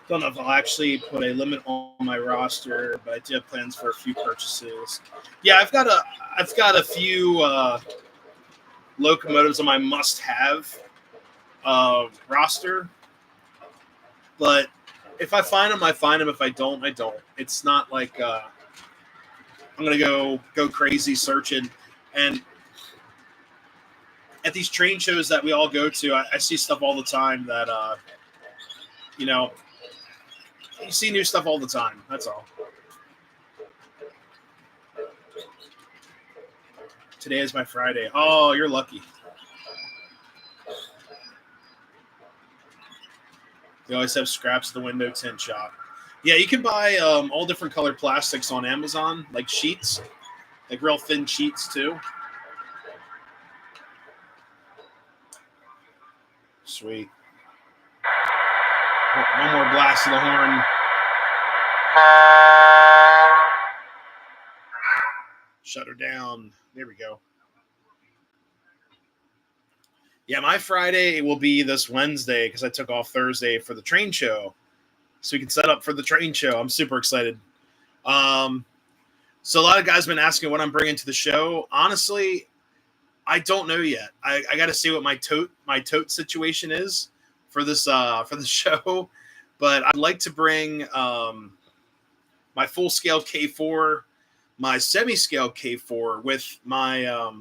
Don't know if I'll actually put a limit on my roster, but I do have plans for a few purchases. Yeah, I've got a few locomotives on my must-have roster, but if I find them, I find them. If I don't, I don't. It's not like I'm gonna go crazy searching. And at these train shows that we all go to, I see stuff all the time that you see new stuff all the time. That's all. Today is my Friday. Oh, you're lucky. They always have scraps at the window tint shop. Yeah, you can buy all different colored plastics on Amazon, like sheets, like real thin sheets too. Sweet. One more blast of the horn. Shut her down. There we go. Yeah, my Friday will be this Wednesday because I took off Thursday for the train show. So we can set up for the train show. I'm super excited. So a lot of guys have been asking what I'm bringing to the show. Honestly, I don't know yet. I got to see what my tote situation is for this for the show. But I'd like to bring my full scale K4, my semi scale K4 with my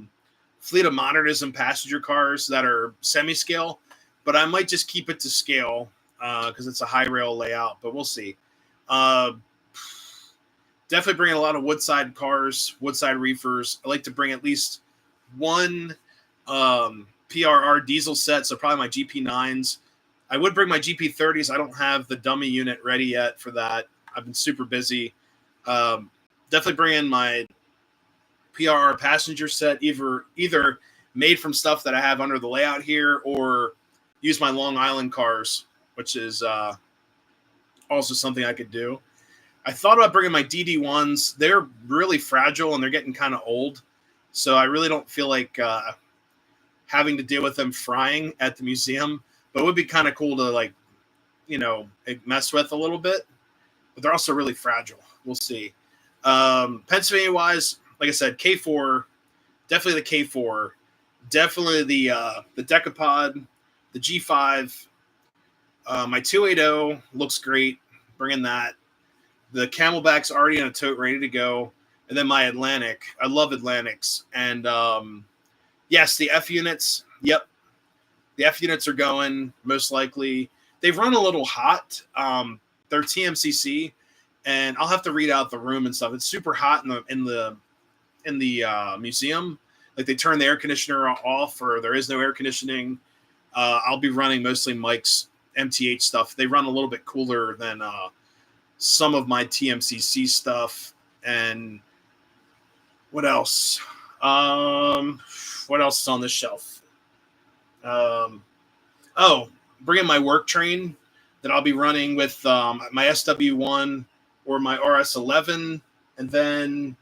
fleet of modernism passenger cars that are semi scale. But I might just keep it to scale because it's a high rail layout. But we'll see. Definitely bringing a lot of Woodside cars, Woodside reefers. I like to bring at least one PRR diesel set, so probably my GP9s. I would bring my GP30s. I don't have the dummy unit ready yet for that. I've been super busy. Definitely bring in my PRR passenger set, either made from stuff that I have under the layout here or use my Long Island cars, which is also something I could do. I thought about bringing my DD1s. They're really fragile and they're getting kind of old. So I really don't feel like having to deal with them frying at the museum, but it would be kind of cool to like, mess with a little bit. But they're also really fragile. We'll see. Pennsylvania wise, like I said, K4, definitely the K4, definitely the Decapod, the G5. My 280 looks great. Bringing that. The Camelback's already in a tote, ready to go. And then my Atlantic. I love Atlantics. And yes, the F units. Yep, the F units are going most likely. They've run a little hot. They're TMCC, and I'll have to read out the room and stuff. It's super hot in the museum. Like they turn the air conditioner off, or there is no air conditioning. I'll be running mostly Mike's MTH stuff. They run a little bit cooler than some of my TMCC stuff. And what else? What else is on this shelf? Bringing my work train that I'll be running with my SW1 or my RS11, and then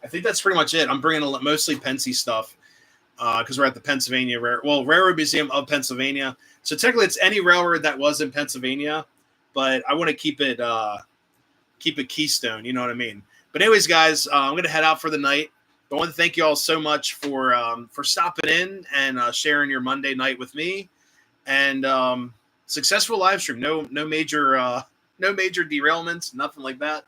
I think that's pretty much it. I'm bringing mostly Pensy stuff because we're at the Pennsylvania Railroad Museum of Pennsylvania. So technically, it's any railroad that was in Pennsylvania, but I want to keep it Keystone. You know what I mean? But anyways, guys, I'm gonna head out for the night. I want to thank you all so much for stopping in and sharing your Monday night with me, and successful live stream. No major derailments, nothing like that.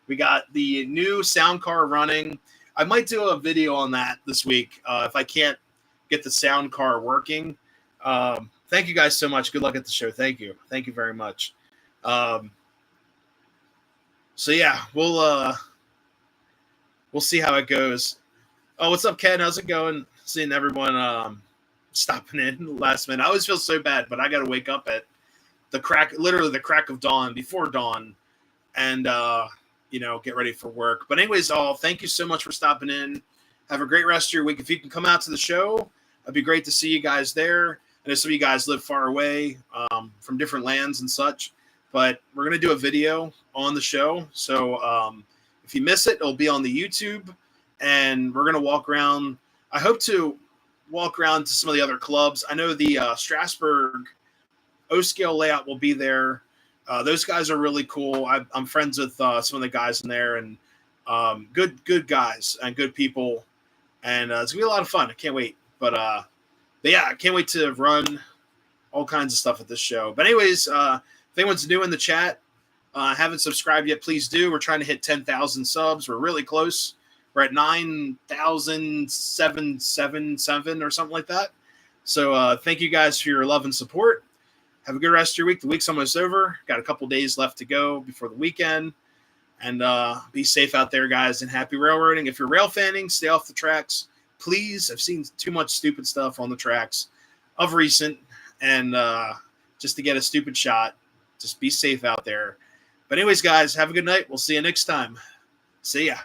We got the new sound car running. I might do a video on that this week if I can't get the sound car working. Thank you guys so much. Good luck at the show. Thank you very much. So yeah, we'll see how it goes. Oh, what's up, Ken? How's it going? Seeing everyone stopping in last minute. I always feel so bad, but I got to wake up at literally the crack of dawn, before dawn, and get ready for work. But anyways, all, thank you so much for stopping in. Have a great rest of your week. If you can come out to the show, it'd be great to see you guys there. I know some of you guys live far away from different lands and such, but we're going to do a video on the show. So if you miss it, it'll be on the YouTube. And we're going to walk around. I hope to walk around to some of the other clubs. I know the Strasburg O-scale layout will be there. Those guys are really cool. I'm friends with some of the guys in there, and good guys and good people. And it's going to be a lot of fun. I can't wait. But yeah, I can't wait to run all kinds of stuff at this show. But anyways, if anyone's new in the chat, haven't subscribed yet, please do. We're trying to hit 10,000 subs. We're really close. We're at 9,777 or something like that. So thank you guys for your love and support. Have a good rest of your week. The week's almost over. Got a couple days left to go before the weekend. And be safe out there, guys, and happy railroading. If you're rail fanning, stay off the tracks, please. I've seen too much stupid stuff on the tracks of recent. And just to get a stupid shot, just be safe out there. But anyways, guys, have a good night. We'll see you next time. See ya.